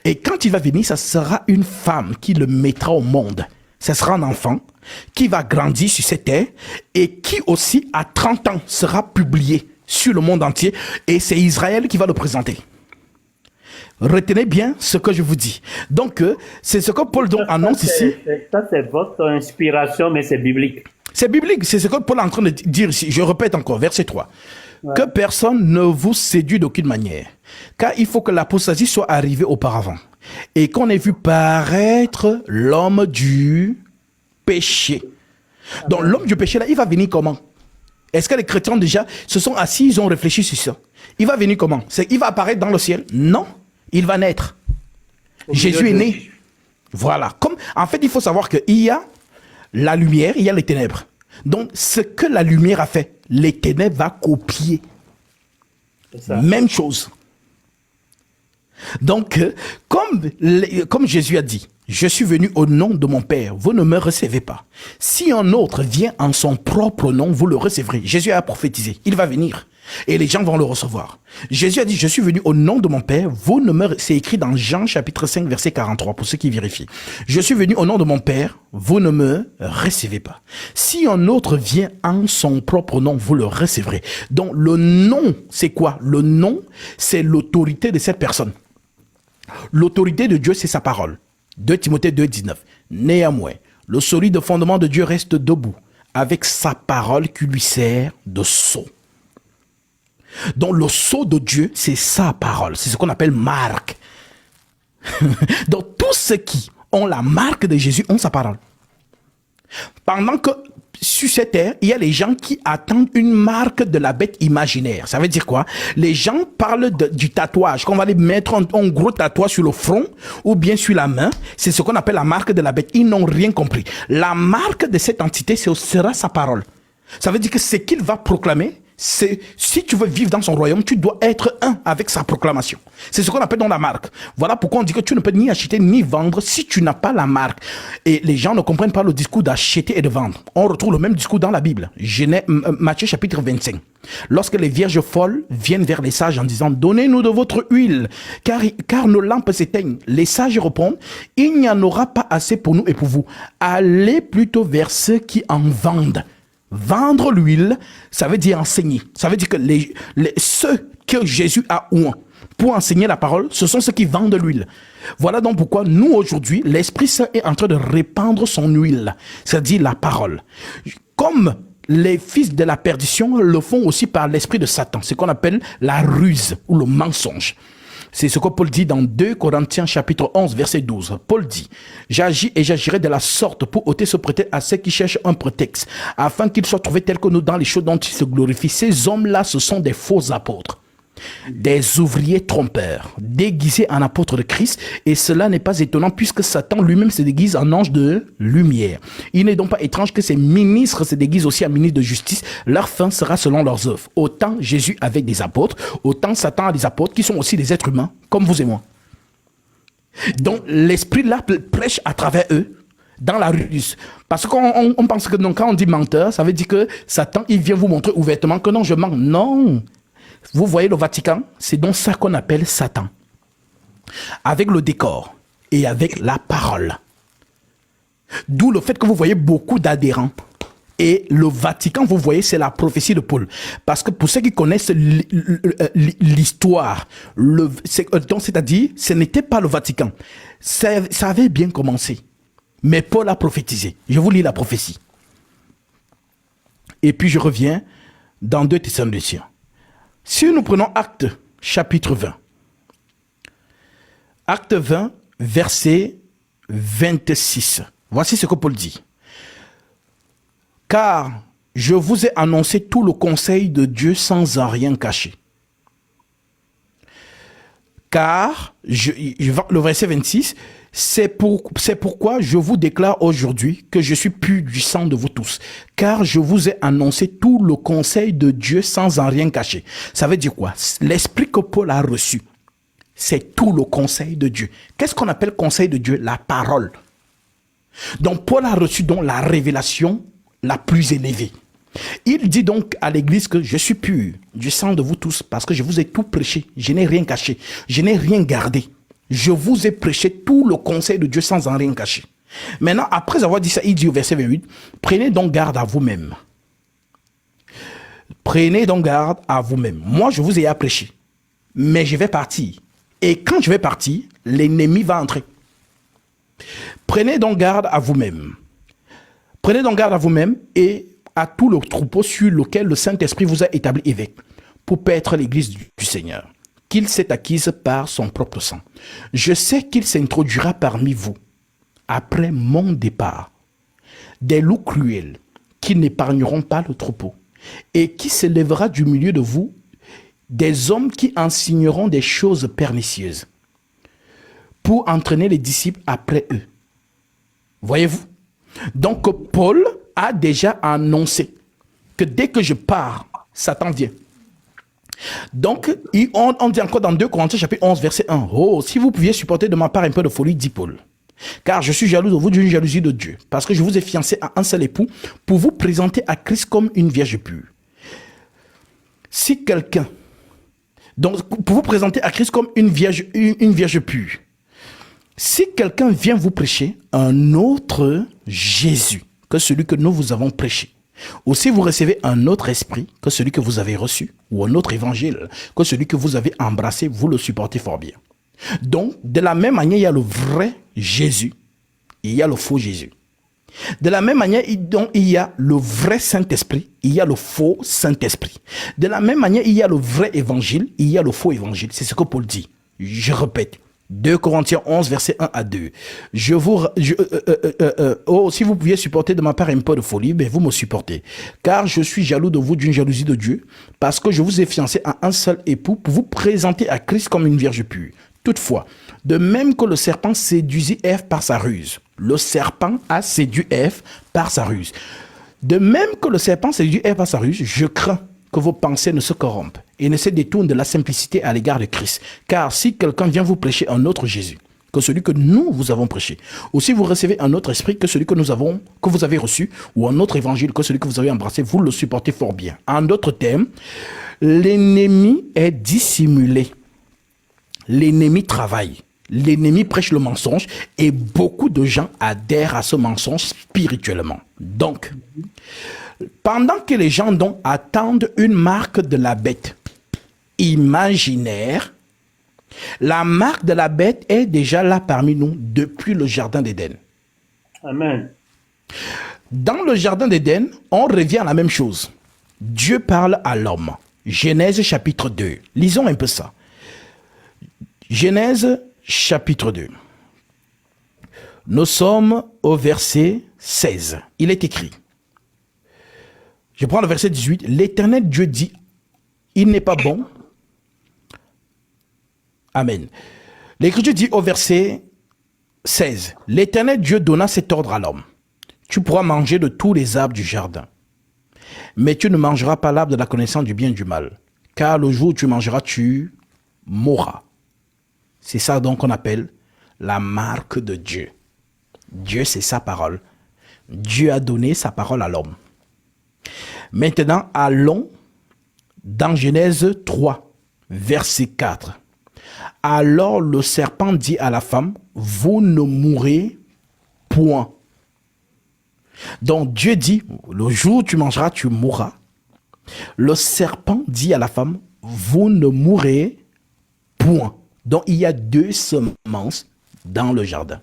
Et quand il va venir, ça sera une femme qui le mettra au monde. Ce sera un enfant qui va grandir sur cette terre et qui aussi à 30 ans sera publié sur le monde entier. Et c'est Israël qui va le présenter. Retenez bien ce que je vous dis. Donc, c'est ce que Paul annonce ici. Ça, c'est votre inspiration, mais c'est biblique. C'est biblique, c'est ce que Paul est en train de dire ici. Je répète encore, verset 3. Ouais. Que personne ne vous séduise d'aucune manière, car il faut que l'apostasie soit arrivée auparavant, et qu'on ait vu paraître l'homme du péché. Donc, l'homme du péché, là, il va venir comment? Est-ce que les chrétiens déjà se sont assis, ils ont réfléchi sur ça? Il va venir comment? Il va apparaître dans le ciel? Non. Il va naître. Jésus est né. Voilà. En fait, il faut savoir qu'il y a la lumière, il y a les ténèbres. Donc, ce que la lumière a fait, les ténèbres vont copier. Même chose. Donc, comme Jésus a dit, je suis venu au nom de mon Père, vous ne me recevez pas. Si un autre vient en son propre nom, vous le recevrez. Jésus a prophétisé, il va venir et les gens vont le recevoir. Jésus a dit, je suis venu au nom de mon Père, vous ne me... C'est écrit dans Jean chapitre 5 verset 43 pour ceux qui vérifient. Je suis venu au nom de mon Père, vous ne me recevez pas. Si un autre vient en son propre nom, vous le recevrez. Donc le nom, c'est quoi? Le nom, c'est l'autorité de cette personne. L'autorité de Dieu, c'est sa parole. 2 Timothée 2, 19. Néanmoins, le solide fondement de Dieu reste debout avec sa parole qui lui sert de sceau. Donc le sceau de Dieu, c'est sa parole. C'est ce qu'on appelle marque. Donc tous ceux qui ont la marque de Jésus ont sa parole. Pendant que sur cette terre, il y a les gens qui attendent une marque de la bête imaginaire. Ça veut dire quoi? Les gens parlent du tatouage, qu'on va les mettre en gros tatouage sur le front ou bien sur la main. C'est ce qu'on appelle la marque de la bête. Ils n'ont rien compris. La marque de cette entité, ce sera sa parole. Ça veut dire que ce qu'il va proclamer, c'est, si tu veux vivre dans son royaume, tu dois être un avec sa proclamation. C'est ce qu'on appelle dans la marque. Voilà pourquoi on dit que tu ne peux ni acheter ni vendre si tu n'as pas la marque. Et les gens ne comprennent pas le discours d'acheter et de vendre. On retrouve le même discours dans la Bible. Matthieu chapitre 25. Lorsque les vierges folles viennent vers les sages en disant « Donnez-nous de votre huile, car nos lampes s'éteignent. » Les sages répondent « Il n'y en aura pas assez pour nous et pour vous. Allez plutôt vers ceux qui en vendent. » Vendre l'huile, ça veut dire enseigner. Ça veut dire que ceux que Jésus a oint pour enseigner la parole, ce sont ceux qui vendent l'huile. Voilà donc pourquoi nous aujourd'hui, l'Esprit Saint est en train de répandre son huile, c'est-à-dire la parole. Comme les fils de la perdition le font aussi par l'esprit de Satan, ce qu'on appelle la ruse ou le mensonge. C'est ce que Paul dit dans 2 Corinthiens chapitre 11 verset 12. Paul dit, j'agis et j'agirai de la sorte pour ôter ce prétexte à ceux qui cherchent un prétexte, afin qu'ils soient trouvés tels que nous dans les choses dont ils se glorifient. Ces hommes-là, ce sont des faux apôtres, des ouvriers trompeurs, déguisés en apôtres de Christ, et cela n'est pas étonnant puisque Satan lui-même se déguise en ange de lumière. Il n'est donc pas étrange que ces ministres se déguisent aussi en ministres de justice. Leur fin sera selon leurs œuvres. Autant Jésus avec des apôtres, autant Satan a des apôtres qui sont aussi des êtres humains, comme vous et moi. Donc l'esprit là prêche à travers eux dans la ruse. Parce qu'on pense que donc, quand on dit menteur, ça veut dire que Satan, il vient vous montrer ouvertement que non, je mens. Non. Vous voyez le Vatican, c'est donc ça qu'on appelle Satan. Avec le décor et avec la parole. D'où le fait que vous voyez beaucoup d'adhérents. Et le Vatican, vous voyez, c'est la prophétie de Paul. Parce que pour ceux qui connaissent l'histoire, c'est-à-dire, ce n'était pas le Vatican. Ça avait bien commencé. Mais Paul a prophétisé. Je vous lis la prophétie. Et puis je reviens dans 2 Thessaloniciens. Si nous prenons Acte chapitre 20, Acte 20, verset 26, voici ce que Paul dit. Car je vous ai annoncé tout le conseil de Dieu sans en rien cacher. Car, le verset 26, c'est pourquoi je vous déclare aujourd'hui que je suis pur du sang de vous tous. Car je vous ai annoncé tout le conseil de Dieu sans en rien cacher. Ça veut dire quoi? L'esprit que Paul a reçu, c'est tout le conseil de Dieu. Qu'est-ce qu'on appelle conseil de Dieu? La parole. Donc Paul a reçu donc la révélation la plus élevée. Il dit donc à l'église que je suis pur du sang de vous tous parce que je vous ai tout prêché. Je n'ai rien caché. Je n'ai rien gardé. Je vous ai prêché tout le conseil de Dieu sans en rien cacher. Maintenant, après avoir dit ça, il dit au verset 28, prenez donc garde à vous-même. Prenez donc garde à vous-même. Moi, je vous ai prêché, mais je vais partir. Et quand je vais partir, l'ennemi va entrer. Prenez donc garde à vous-même. Prenez donc garde à vous-même et à tout le troupeau sur lequel le Saint-Esprit vous a établi évêque pour paître l'église du Seigneur, qu'il s'est acquise par son propre sang. Je sais qu'il s'introduira parmi vous, après mon départ, des loups cruels qui n'épargneront pas le troupeau, et qui se lèvera du milieu de vous des hommes qui enseigneront des choses pernicieuses, pour entraîner les disciples après eux. Voyez-vous? Donc Paul a déjà annoncé que dès que je pars, Satan vient. Donc, on dit encore dans 2 Corinthiens chapitre 11, verset 1. Oh, si vous pouviez supporter de ma part un peu de folie, dit Paul. Car je suis jaloux de vous d'une jalousie de Dieu, parce que je vous ai fiancé à un seul époux pour vous présenter à Christ comme une vierge pure. Si quelqu'un, donc pour vous présenter à Christ comme une vierge pure, si quelqu'un vient vous prêcher un autre Jésus que celui que nous vous avons prêché, ou si vous recevez un autre esprit que celui que vous avez reçu, ou un autre évangile que celui que vous avez embrassé, vous le supportez fort bien. Donc, de la même manière, il y a le vrai Jésus et il y a le faux Jésus. De la même manière, il y a le vrai Saint-Esprit, il y a le faux Saint-Esprit. De la même manière, il y a le vrai évangile, il y a le faux évangile. C'est ce que Paul dit. Je répète. 2 Corinthiens 11, verset 1 à 2. Oh, si vous pouviez supporter de ma part un peu de folie, ben vous me supportez. Car je suis jaloux de vous d'une jalousie de Dieu, parce que je vous ai fiancé à un seul époux pour vous présenter à Christ comme une vierge pure. Toutefois, de même que le serpent séduisit Ève par sa ruse, le serpent a séduit Ève par sa ruse. De même que le serpent séduit Ève par sa ruse, je crains que vos pensées ne se corrompent et ne se détournent de la simplicité à l'égard de Christ. Car si quelqu'un vient vous prêcher un autre Jésus que celui que nous vous avons prêché, ou si vous recevez un autre esprit que celui que vous avez reçu, ou un autre évangile que celui que vous avez embrassé, vous le supportez fort bien. En d'autres termes, l'ennemi est dissimulé. L'ennemi travaille, l'ennemi prêche le mensonge et beaucoup de gens adhèrent à ce mensonge spirituellement. Donc, pendant que les gens attendent une marque de la bête imaginaire, la marque de la bête est déjà là parmi nous depuis le jardin d'Éden. Amen. Dans le jardin d'Éden, on revient à la même chose. Dieu parle à l'homme. Genèse chapitre 2. Lisons un peu ça. Genèse chapitre 2. Nous sommes au verset 16. Il est écrit. Je prends le verset 18. L'Éternel Dieu dit, il n'est pas bon. Amen. L'Écriture dit au verset 16. L'Éternel Dieu donna cet ordre à l'homme. Tu pourras manger de tous les arbres du jardin. Mais tu ne mangeras pas l'arbre de la connaissance du bien et du mal. Car le jour où tu mangeras, tu mourras. C'est ça donc qu'on appelle la marque de Dieu. Dieu, c'est sa parole. Dieu a donné sa parole à l'homme. Maintenant, allons dans Genèse 3, verset 4. Alors le serpent dit à la femme, vous ne mourrez point. Donc Dieu dit, le jour où tu mangeras, tu mourras. Le serpent dit à la femme, vous ne mourrez point. Donc, il y a 2 semences dans le jardin.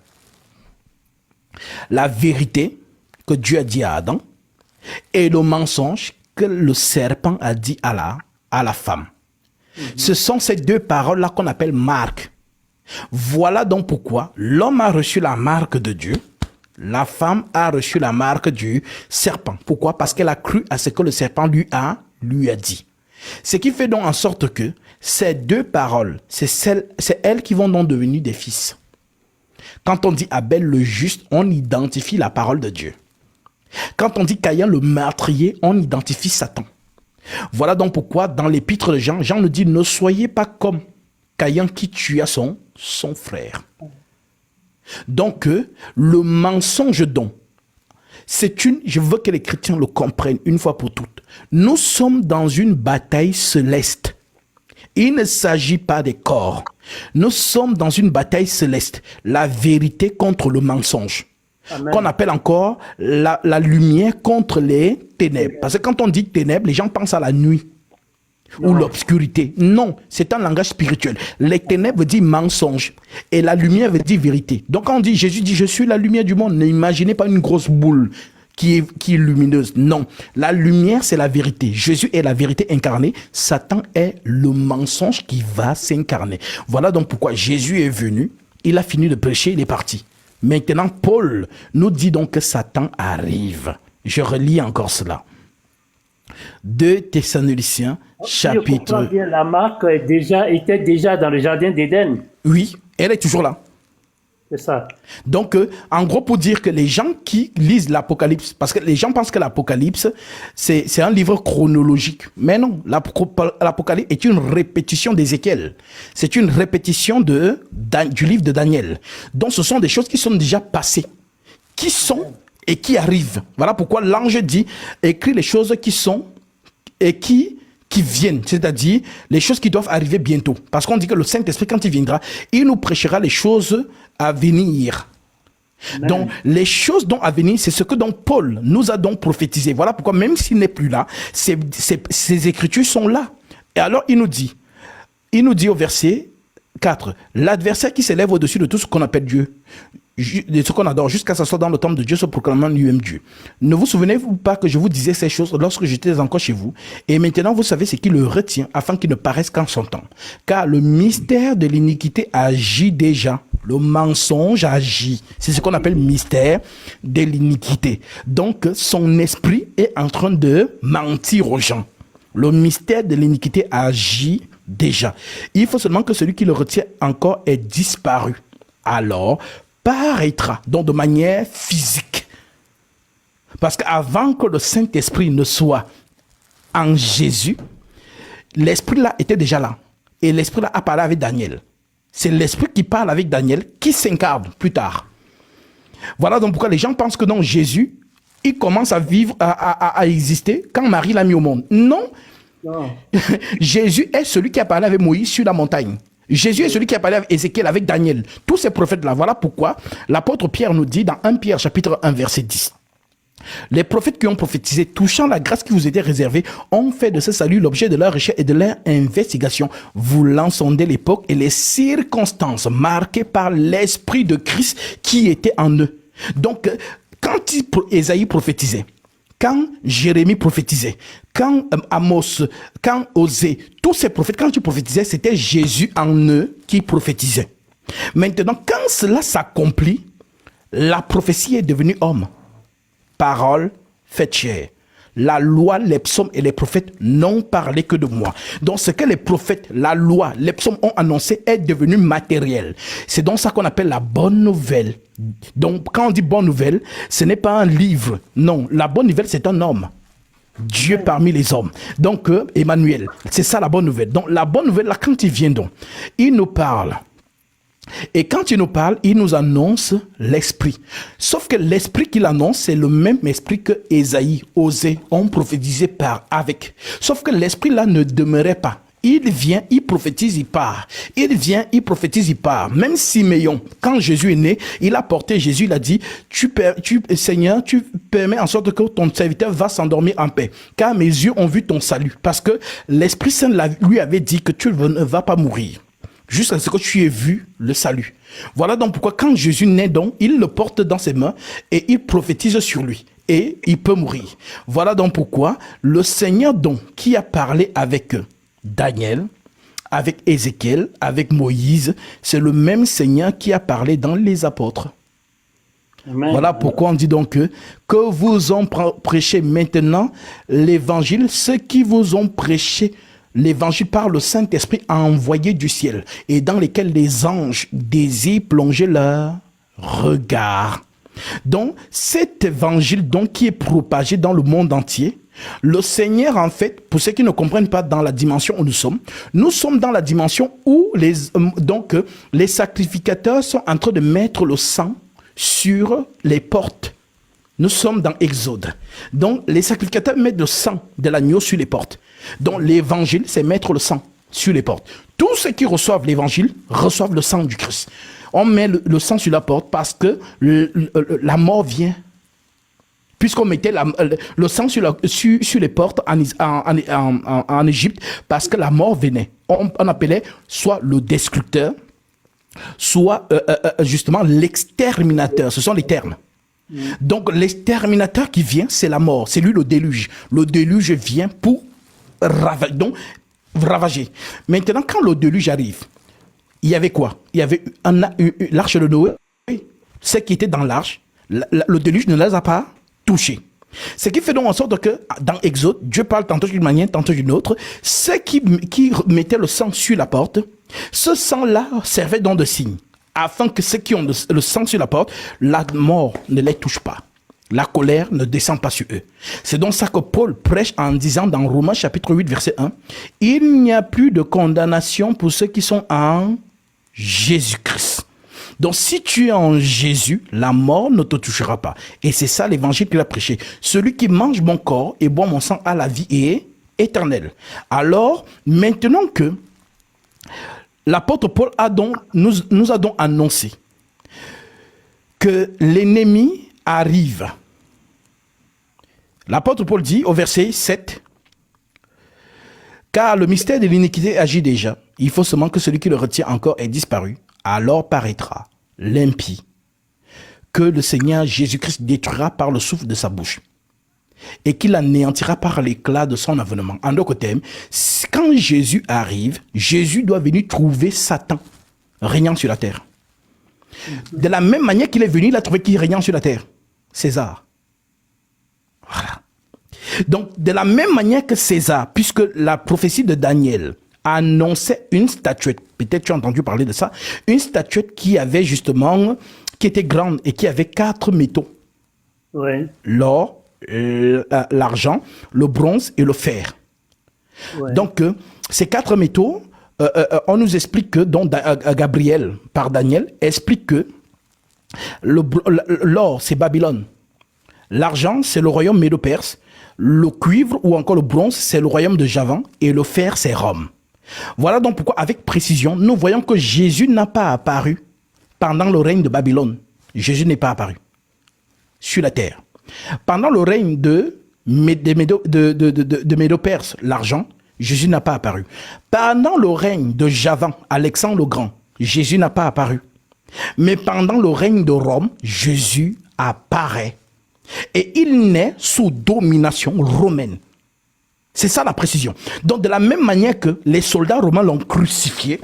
La vérité que Dieu a dit à Adam et le mensonge que le serpent a dit à la femme. Ce sont ces 2 paroles-là qu'on appelle marques. Voilà donc pourquoi l'homme a reçu la marque de Dieu, la femme a reçu la marque du serpent. Pourquoi? Parce qu'elle a cru à ce que le serpent lui a dit. Ce qui fait donc en sorte que ces 2 paroles, c'est elles qui vont donc devenir des fils. Quand on dit Abel le juste, on identifie la parole de Dieu. Quand on dit Caïn le meurtrier, on identifie Satan. Voilà donc pourquoi dans l'épître de Jean, Jean nous dit ne soyez pas comme Caïn qui tua son frère. Donc le mensonge je veux que les chrétiens le comprennent une fois pour toutes. Nous sommes dans une bataille céleste. Il ne s'agit pas des corps. Nous sommes dans une bataille céleste. La vérité contre le mensonge. Amen. Qu'on appelle encore la lumière contre les ténèbres. Parce que quand on dit ténèbres, les gens pensent à la nuit. Ou l'obscurité. Non, c'est un langage spirituel. Les ténèbres veut dire mensonge. Et la lumière veut dire vérité. Donc quand on dit, Jésus dit, je suis la lumière du monde. N'imaginez pas une grosse boule qui est lumineuse. Non, la lumière, c'est la vérité. Jésus est la vérité incarnée. Satan est le mensonge qui va s'incarner. Voilà donc pourquoi Jésus est venu. Il a fini de prêcher, il est parti. Maintenant, Paul nous dit donc que Satan arrive. Je relis encore cela. 2 Thessaloniciens, chapitre... La marque était déjà dans le jardin d'Éden. Oui, elle est toujours là. C'est ça. Donc, en gros, pour dire que les gens qui lisent l'Apocalypse, parce que les gens pensent que l'Apocalypse, c'est un livre chronologique. Mais non, l'Apocalypse est une répétition d'Ézéchiel. C'est une répétition du livre de Daniel. Donc, ce sont des choses qui sont déjà passées, qui sont et qui arrivent. Voilà pourquoi l'ange dit, écrit les choses qui sont et qui viennent, c'est-à-dire les choses qui doivent arriver bientôt. Parce qu'on dit que le Saint-Esprit, quand il viendra, il nous prêchera les choses à venir. Amen. Donc, les choses dont à venir, c'est ce que donc Paul nous a donc prophétisé. Voilà pourquoi, même s'il n'est plus là, ces écritures sont là. Et alors, il nous dit au verset 4, l'adversaire qui s'élève au-dessus de tout ce qu'on appelle Dieu, de ce qu'on adore, jusqu'à s'asseoir dans le temple de Dieu, se proclamant lui-même Dieu. Ne vous souvenez-vous pas que je vous disais ces choses lorsque j'étais encore chez vous? Et maintenant, vous savez ce qui le retient, afin qu'il ne paraisse qu'en son temps. Car le mystère de l'iniquité agit déjà. Le mensonge agit. C'est ce qu'on appelle mystère de l'iniquité. Donc, son esprit est en train de mentir aux gens. Le mystère de l'iniquité agit déjà. Il faut seulement que celui qui le retient encore ait disparu. Alors, paraîtra, donc de manière physique. Parce qu'avant que le Saint-Esprit ne soit en Jésus, l'Esprit là était déjà là. Et l'Esprit là a parlé avec Daniel. C'est l'Esprit qui parle avec Daniel qui s'incarne plus tard. Voilà donc pourquoi les gens pensent que non, Jésus, il commence à vivre, à exister quand Marie l'a mis au monde. Non. Jésus est celui qui a parlé avec Moïse sur la montagne. Jésus est celui qui a parlé avec Ézéchiel, avec Daniel. Tous ces prophètes-là. Voilà pourquoi l'apôtre Pierre nous dit dans 1 Pierre chapitre 1 verset 10. Les prophètes qui ont prophétisé touchant la grâce qui vous était réservée ont fait de ce salut l'objet de leur recherche et de leur investigation, voulant sonder l'époque et les circonstances marquées par l'esprit de Christ qui était en eux. Donc, quand Ésaïe prophétisait, quand Jérémie prophétisait, quand Amos, quand Osée, tous ces prophètes, quand ils prophétisaient, c'était Jésus en eux qui prophétisait. Maintenant, quand cela s'accomplit, la prophétie est devenue homme. Parole faite chair. La loi, les psaumes et les prophètes n'ont parlé que de moi. Donc ce que les prophètes, la loi, les psaumes ont annoncé est devenu matériel. C'est donc ça qu'on appelle la bonne nouvelle. Donc quand on dit bonne nouvelle, ce n'est pas un livre. Non, la bonne nouvelle c'est un homme. Dieu parmi les hommes. Donc Emmanuel, c'est ça la bonne nouvelle. Donc la bonne nouvelle, là quand il vient donc, il nous parle. Et quand il nous parle, il nous annonce l'esprit. Sauf que l'esprit qu'il annonce, c'est le même esprit que Ésaïe, Osée ont prophétisé avec. Sauf que l'esprit là ne demeurait pas. Il vient, il prophétise, il part. Il vient, il prophétise, il part. Même Siméon, quand Jésus est né, il a porté Jésus, il a dit, Seigneur, tu permets en sorte que ton serviteur va s'endormir en paix. Car mes yeux ont vu ton salut. Parce que l'Esprit Saint lui avait dit que tu ne vas pas mourir. Jusqu'à ce que tu aies vu le salut. Voilà donc pourquoi quand Jésus naît donc, il le porte dans ses mains et il prophétise sur lui. Et il peut mourir. Voilà donc pourquoi le Seigneur donc qui a parlé avec Daniel, avec Ézéchiel, avec Moïse, c'est le même Seigneur qui a parlé dans les apôtres. Amen. Voilà pourquoi on dit donc que vous ont prêché maintenant l'évangile, ceux qui vous ont prêché l'évangile par le Saint-Esprit envoyé du ciel et dans lesquels les anges désirent plonger leur regard. Donc, cet évangile donc qui est propagé dans le monde entier, le Seigneur en fait, pour ceux qui ne comprennent pas dans la dimension où nous sommes dans la dimension où les sacrificateurs sont en train de mettre le sang sur les portes. Nous sommes dans Exode. Donc, les sacrificateurs mettent le sang de l'agneau sur les portes. Donc, l'évangile, c'est mettre le sang sur les portes. Tous ceux qui reçoivent l'évangile reçoivent le sang du Christ. On met le sang sur la porte parce que la mort vient. Puisqu'on mettait le sang sur les portes en Égypte parce que la mort venait. On appelait soit le destructeur, soit justement l'exterminateur. Ce sont les termes. Donc l'exterminateur qui vient, c'est la mort, c'est lui le déluge. Le déluge vient pour ravager. Maintenant, quand le déluge arrive, il y avait quoi? Il y avait l'arche de Noé. Ceux qui étaient dans l'arche, le déluge ne les a pas touchés. Ce qui fait donc en sorte que dans Exode, Dieu parle tantôt d'une manière, tantôt d'une autre. Ceux qui mettaient le sang sur la porte, ce sang-là servait donc de signe. afin que ceux qui ont le sang sur la porte, la mort ne les touche pas. La colère ne descend pas sur eux. C'est donc ça que Paul prêche en disant dans Romains chapitre 8, verset 1, « Il n'y a plus de condamnation pour ceux qui sont en Jésus-Christ. » Donc si tu es en Jésus, la mort ne te touchera pas. Et c'est ça l'évangile qu'il a prêché. Celui qui mange mon corps et boit mon sang a la vie et éternelle. Alors, maintenant que l'apôtre Paul nous a donc annoncé que l'ennemi arrive. L'apôtre Paul dit au verset 7, « Car le mystère de l'iniquité agit déjà. Il faut seulement que celui qui le retient encore ait disparu. Alors paraîtra l'impie, que le Seigneur Jésus-Christ détruira par le souffle de sa bouche et qu'il anéantira par l'éclat de son avènement. » En d'autres termes, quand Jésus arrive, Jésus doit venir trouver Satan régnant sur la terre. De la même manière qu'il est venu, il a trouvé qui régnant sur la terre? César. Voilà. Donc, de la même manière que César, puisque la prophétie de Daniel annonçait une statuette, peut-être tu as entendu parler de ça, une statuette qui avait justement, qui était grande et qui avait 4 métaux. Oui. L'or, l'argent, le bronze et le fer. Ouais. Donc, ces 4 métaux, on nous explique que, donc Gabriel, par Daniel, explique que l'or, c'est Babylone. L'argent, c'est le royaume médo-perse. Le cuivre ou encore le bronze, c'est le royaume de Javan. Et le fer, c'est Rome. Voilà donc pourquoi, avec précision, nous voyons que Jésus n'a pas apparu pendant le règne de Babylone. Jésus n'est pas apparu sur la terre. Pendant le règne de Médo-Perse, l'argent, Jésus n'a pas apparu. Pendant le règne de Javan, Alexandre le Grand, Jésus n'a pas apparu. Mais pendant le règne de Rome, Jésus apparaît. Et il naît sous domination romaine. C'est ça la précision. Donc de la même manière que les soldats romains l'ont crucifié,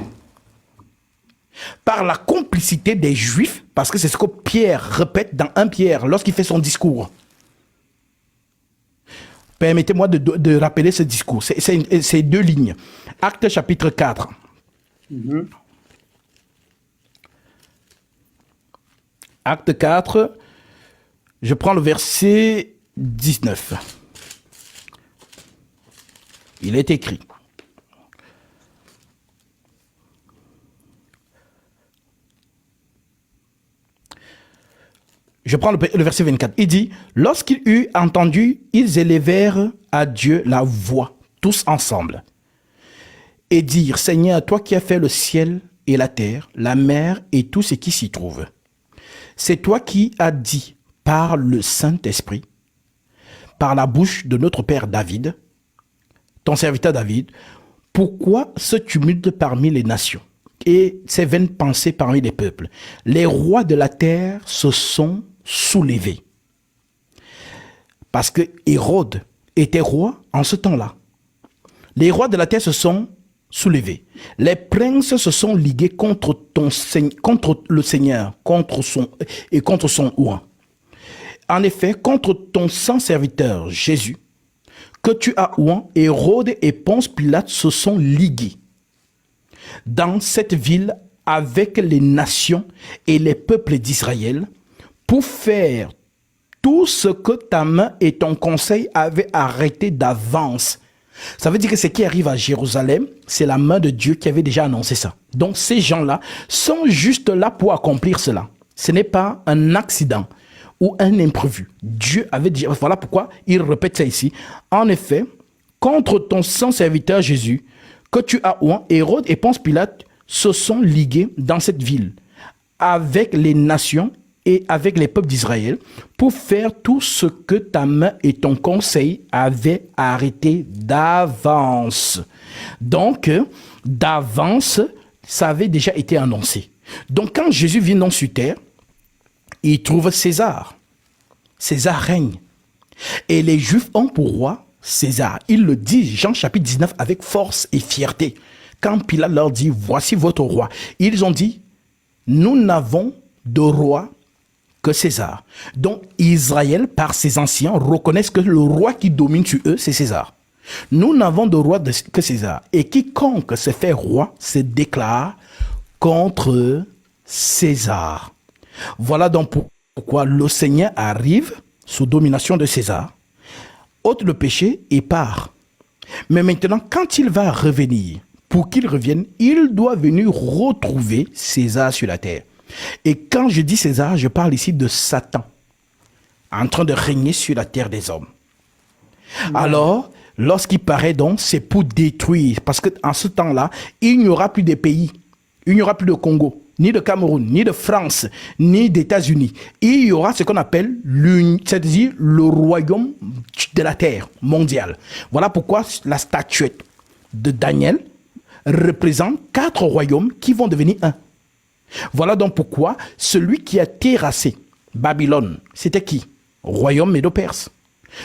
par la complicité des Juifs, parce que c'est ce que Pierre répète dans 1 Pierre lorsqu'il fait son discours. Permettez-moi de rappeler ce discours. C'est 2 lignes. Actes chapitre 4. Acte 4, je prends le verset 19. Il est écrit. Je prends le verset 24. Il dit, « Lorsqu'ils eurent entendu, ils élevèrent à Dieu la voix, tous ensemble, et dirent, Seigneur, toi qui as fait le ciel et la terre, la mer et tout ce qui s'y trouve, c'est toi qui as dit par le Saint-Esprit, par la bouche de notre père David, ton serviteur David, pourquoi ce tumulte parmi les nations et ces vaines pensées parmi les peuples? Les rois de la terre se sont soulevés. » Parce que Hérode était roi en ce temps-là. Les rois de la terre se sont soulevés. Les princes se sont ligués contre le Seigneur, contre son oint. En effet, contre ton saint serviteur Jésus, que tu as oint, Hérode et Ponce Pilate se sont ligués dans cette ville avec les nations et les peuples d'Israël pour faire tout ce que ta main et ton conseil avaient arrêté d'avance. Ça veut dire que ce qui arrive à Jérusalem, c'est la main de Dieu qui avait déjà annoncé ça. Donc ces gens-là sont juste là pour accomplir cela. Ce n'est pas un accident ou un imprévu. Dieu avait dit, voilà pourquoi il répète ça ici. En effet, contre ton saint serviteur Jésus, que tu as oint, Hérode et Ponce Pilate se sont ligués dans cette ville avec les nations et avec les peuples d'Israël pour faire tout ce que ta main et ton conseil avaient arrêté d'avance. Donc, d'avance, ça avait déjà été annoncé. Donc, quand Jésus vient dans sur terre, il trouve César. César règne. Et les Juifs ont pour roi César. Il le dit, Jean chapitre 19, avec force et fierté. Quand Pilate leur dit, voici votre roi. Ils ont dit, nous n'avons de roi que César. Donc Israël, par ses anciens, reconnaissent que le roi qui domine sur eux, c'est César. Nous n'avons de roi que César. Et quiconque se fait roi se déclare contre César. Voilà donc pourquoi le Seigneur arrive sous domination de César, ôte le péché et part. Mais maintenant, quand il va revenir, pour qu'il revienne, il doit venir retrouver César sur la terre. Et quand je dis César, je parle ici de Satan, en train de régner sur la terre des hommes. Alors, lorsqu'il paraît donc, c'est pour détruire. Parce qu'en ce temps-là, il n'y aura plus de pays. Il n'y aura plus de Congo, ni de Cameroun, ni de France, ni d'États-Unis. Il y aura ce qu'on appelle c'est-à-dire le royaume de la terre mondiale. Voilà pourquoi la statuette de Daniel représente 4 royaumes qui vont devenir un. Voilà donc pourquoi celui qui a terrassé Babylone, c'était qui? Royaume médo-perse.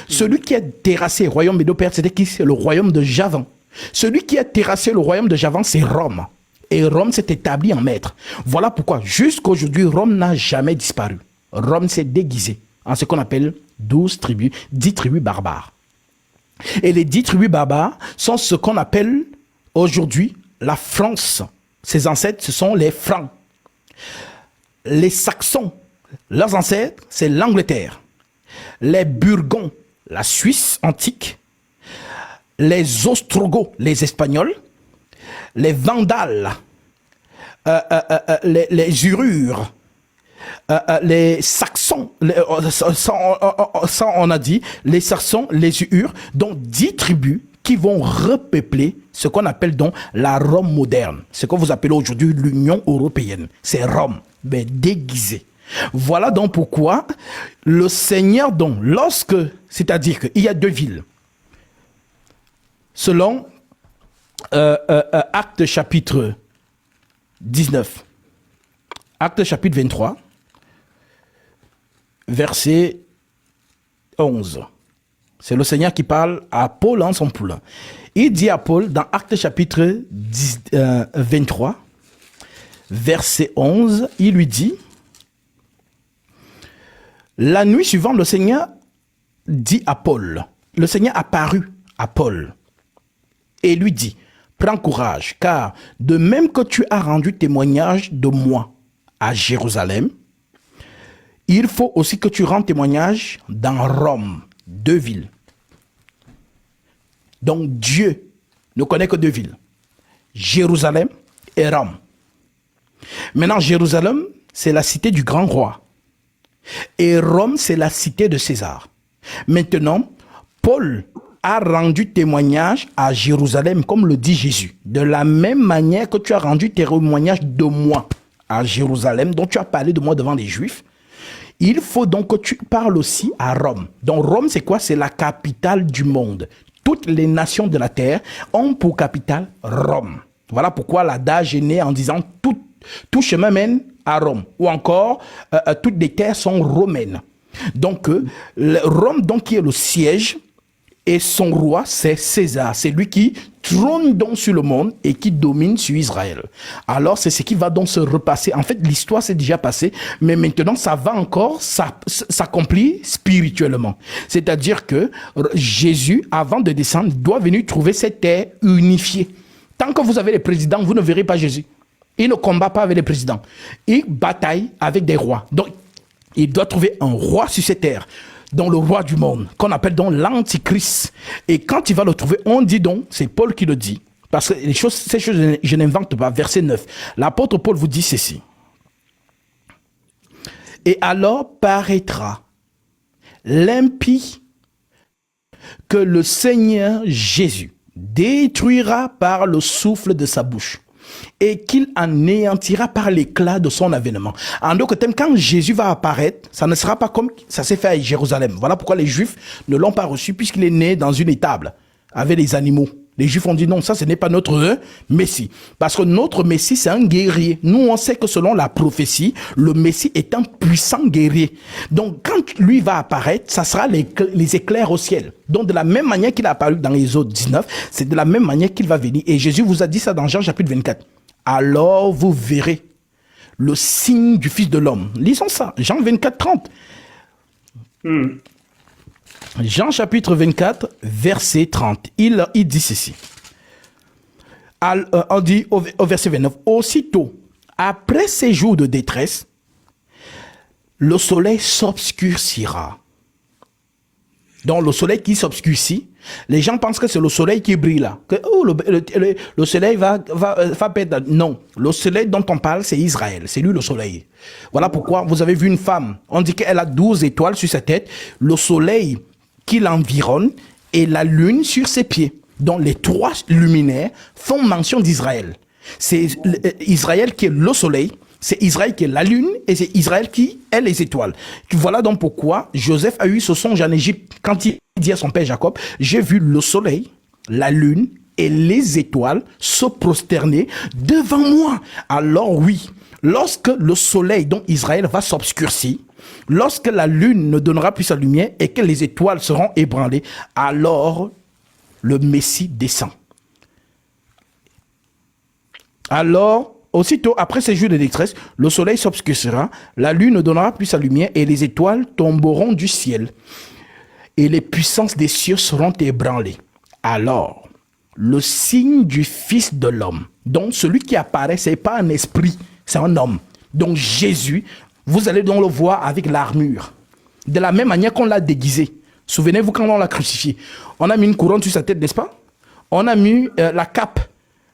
Celui qui a terrassé le royaume médo-perse, c'était qui? C'est le royaume de Javan. Celui qui a terrassé le royaume de Javan, c'est Rome. Et Rome s'est établi en maître. Voilà pourquoi, jusqu'à aujourd'hui, Rome n'a jamais disparu. Rome s'est déguisé en ce qu'on appelle 10 tribus barbares. Et les 10 tribus barbares sont ce qu'on appelle aujourd'hui la France. Ses ancêtres, ce sont les Francs. Les Saxons, leurs ancêtres, c'est l'Angleterre. Les Burgonds, la Suisse antique. Les Ostrogoths, les Espagnols. Les Vandales, les Urures, les Saxons, ça on a dit, les Saxons, les Urures, donc 10 tribus qui vont repeupler ce qu'on appelle donc la Rome moderne, ce que vous appelez aujourd'hui l'Union européenne. C'est Rome, mais déguisée. Voilà donc pourquoi le Seigneur, donc, c'est-à-dire qu'il y a 2 villes, selon Acte chapitre 19, Acte chapitre 23, verset 11. C'est le Seigneur qui parle à Paul en son poulain. Il dit à Paul dans Acte chapitre 23, verset 11, il lui dit, la nuit suivante, le Seigneur dit à Paul, le Seigneur apparut à Paul et lui dit, prends courage, car de même que tu as rendu témoignage de moi à Jérusalem, il faut aussi que tu rendes témoignage dans Rome, 2 villes. Donc Dieu ne connaît que 2 villes, Jérusalem et Rome. Maintenant, Jérusalem, c'est la cité du grand roi. Et Rome, c'est la cité de César. Maintenant, Paul a rendu témoignage à Jérusalem, comme le dit Jésus. De la même manière que tu as rendu témoignage de moi à Jérusalem, dont tu as parlé de moi devant les Juifs, il faut donc que tu parles aussi à Rome. Donc Rome, c'est quoi? C'est la capitale du monde. Toutes les nations de la terre ont pour capitale Rome. Voilà pourquoi l'adage est né en disant tout chemin mène à Rome. Ou encore, toutes les terres sont romaines. Donc, Rome, donc, qui est le siège, et son roi, c'est César. C'est lui qui trône donc sur le monde et qui domine sur Israël. Alors, c'est ce qui va donc se repasser. En fait, l'histoire s'est déjà passée, mais maintenant, ça va encore s'accomplir spirituellement. C'est-à-dire que Jésus, avant de descendre, doit venir trouver cette terre unifiée. Tant que vous avez les présidents, vous ne verrez pas Jésus. Il ne combat pas avec les présidents. Il bataille avec des rois. Donc, il doit trouver un roi sur cette terre, donc le roi du monde, qu'on appelle donc l'Antichrist. Et quand il va le trouver, on dit donc, c'est Paul qui le dit, parce que ces choses, je n'invente pas. Verset 9. L'apôtre Paul vous dit ceci. Et alors paraîtra l'impie que le Seigneur Jésus détruira par le souffle de sa bouche et qu'il anéantira par l'éclat de son avènement. En d'autres termes, quand Jésus va apparaître, ça ne sera pas comme ça s'est fait à Jérusalem. Voilà pourquoi les Juifs ne l'ont pas reçu, puisqu'il est né dans une étable avec les animaux. Les Juifs ont dit non, ça ce n'est pas notre Messie. Parce que notre Messie, c'est un guerrier. Nous, on sait que selon la prophétie, le Messie est un puissant guerrier. Donc, quand lui va apparaître, ça sera les éclairs au ciel. Donc, de la même manière qu'il a apparu dans Exode 19, c'est de la même manière qu'il va venir. Et Jésus vous a dit ça dans Jean chapitre 24. Alors, vous verrez le signe du Fils de l'homme. Lisons ça, Jean 24, 30. Jean chapitre 24, verset 30. Il dit ceci. On dit au verset 29. Aussitôt, Après ces jours de détresse, le soleil s'obscurcira. Donc le soleil qui s'obscurcit, les gens pensent que c'est le soleil qui brille là. Que oh, le soleil va perdre. Non, le soleil dont on parle, c'est Israël. C'est lui le soleil. Voilà pourquoi vous avez vu une femme. On dit qu'elle a 12 étoiles sur sa tête. Le soleil qui l'environne et la lune sur ses pieds. Donc les trois luminaires font mention d'Israël. C'est Israël qui est le soleil. C'est Israël qui est la lune et c'est Israël qui est les étoiles. Voilà donc pourquoi Joseph a eu ce songe en Égypte quand il dit à son père Jacob, j'ai vu le soleil, la lune et les étoiles se prosterner devant moi. Alors oui, lorsque le soleil dont Israël va s'obscurcir, lorsque la lune ne donnera plus sa lumière et que les étoiles seront ébranlées, alors le Messie descend. Alors, aussitôt, après ces jours de détresse, le soleil s'obscurcira, la lune ne donnera plus sa lumière et les étoiles tomberont du ciel. Et les puissances des cieux seront ébranlées. Alors, le signe du Fils de l'homme, donc celui qui apparaît, ce n'est pas un esprit, c'est un homme. Donc Jésus, vous allez donc le voir avec l'armure. De la même manière qu'on l'a déguisé. Souvenez-vous quand on l'a crucifié. On a mis une couronne sur sa tête, n'est-ce pas? On a mis la cape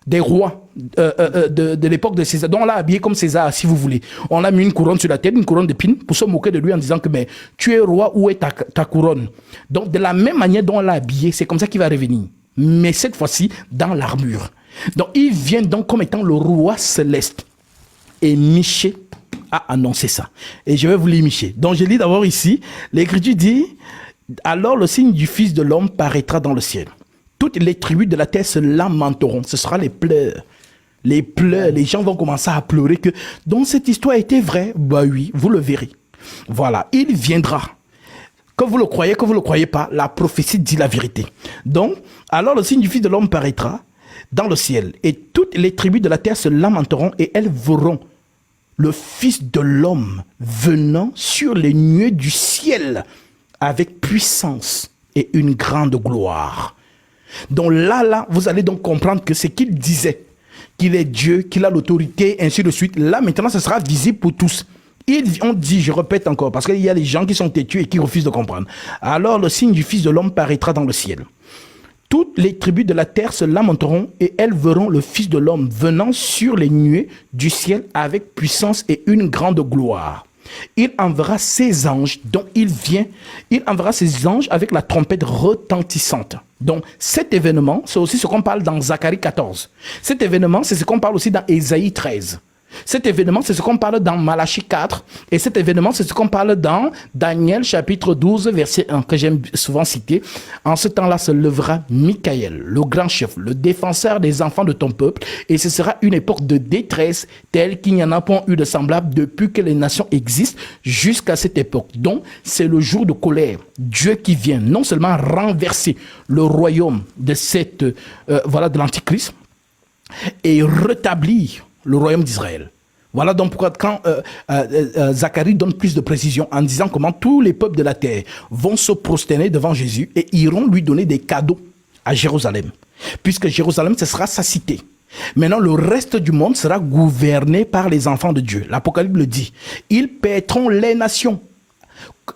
des rois de l'époque de César. Donc on l'a habillé comme César, si vous voulez. On a mis une couronne sur la tête, une couronne d'épines, pour se moquer de lui en disant que mais, tu es roi, où est ta couronne? Donc de la même manière dont on l'a habillé, c'est comme ça qu'il va revenir. Mais cette fois-ci, dans l'armure. Donc il vient donc comme étant le roi céleste. Et Michée a annoncé ça. Et je vais vous lire Michée. Donc je lis d'abord ici, l'Écriture dit, alors le signe du Fils de l'homme paraîtra dans le ciel. Toutes les tribus de la terre se lamenteront. Ce sera les pleurs. Les pleurs. Les gens vont commencer à pleurer que donc cette histoire était vraie. Bah oui, vous le verrez. Voilà, il viendra. Que vous le croyez pas, la prophétie dit la vérité. Donc, alors le signe du Fils de l'homme paraîtra dans le ciel. Et toutes les tribus de la terre se lamenteront et elles verront le Fils de l'homme venant sur les nuées du ciel avec puissance et une grande gloire. Donc là, vous allez donc comprendre que ce qu'il disait, qu'il est Dieu, qu'il a l'autorité, ainsi de suite, là, maintenant, ce sera visible pour tous. On dit, je répète encore, parce qu'il y a des gens qui sont têtus et qui refusent de comprendre. Alors, le signe du Fils de l'homme paraîtra dans le ciel. Toutes les tribus de la terre se lamenteront et elles verront le Fils de l'homme venant sur les nuées du ciel avec puissance et une grande gloire. Il enverra ses anges, dont il enverra ses anges avec la trompette retentissante. Donc cet événement, c'est aussi ce qu'on parle dans Zacharie 14. Cet événement, c'est ce qu'on parle aussi dans Ésaïe 13. Cet événement, c'est ce qu'on parle dans Malachie 4. Et cet événement, c'est ce qu'on parle dans Daniel chapitre 12, verset 1, que j'aime souvent citer. En ce temps-là se lèvera Michaël, le grand chef, le défenseur des enfants de ton peuple. Et ce sera une époque de détresse telle qu'il n'y en a pas eu de semblable depuis que les nations existent jusqu'à cette époque. Donc, c'est le jour de colère. Dieu qui vient non seulement renverser le royaume de de l'Antichrist et rétablir le royaume d'Israël. Voilà donc pourquoi quand Zacharie donne plus de précision en disant comment tous les peuples de la terre vont se prosterner devant Jésus et iront lui donner des cadeaux à Jérusalem. Puisque Jérusalem, ce sera sa cité. Maintenant, le reste du monde sera gouverné par les enfants de Dieu. L'Apocalypse le dit. Ils paîtront les nations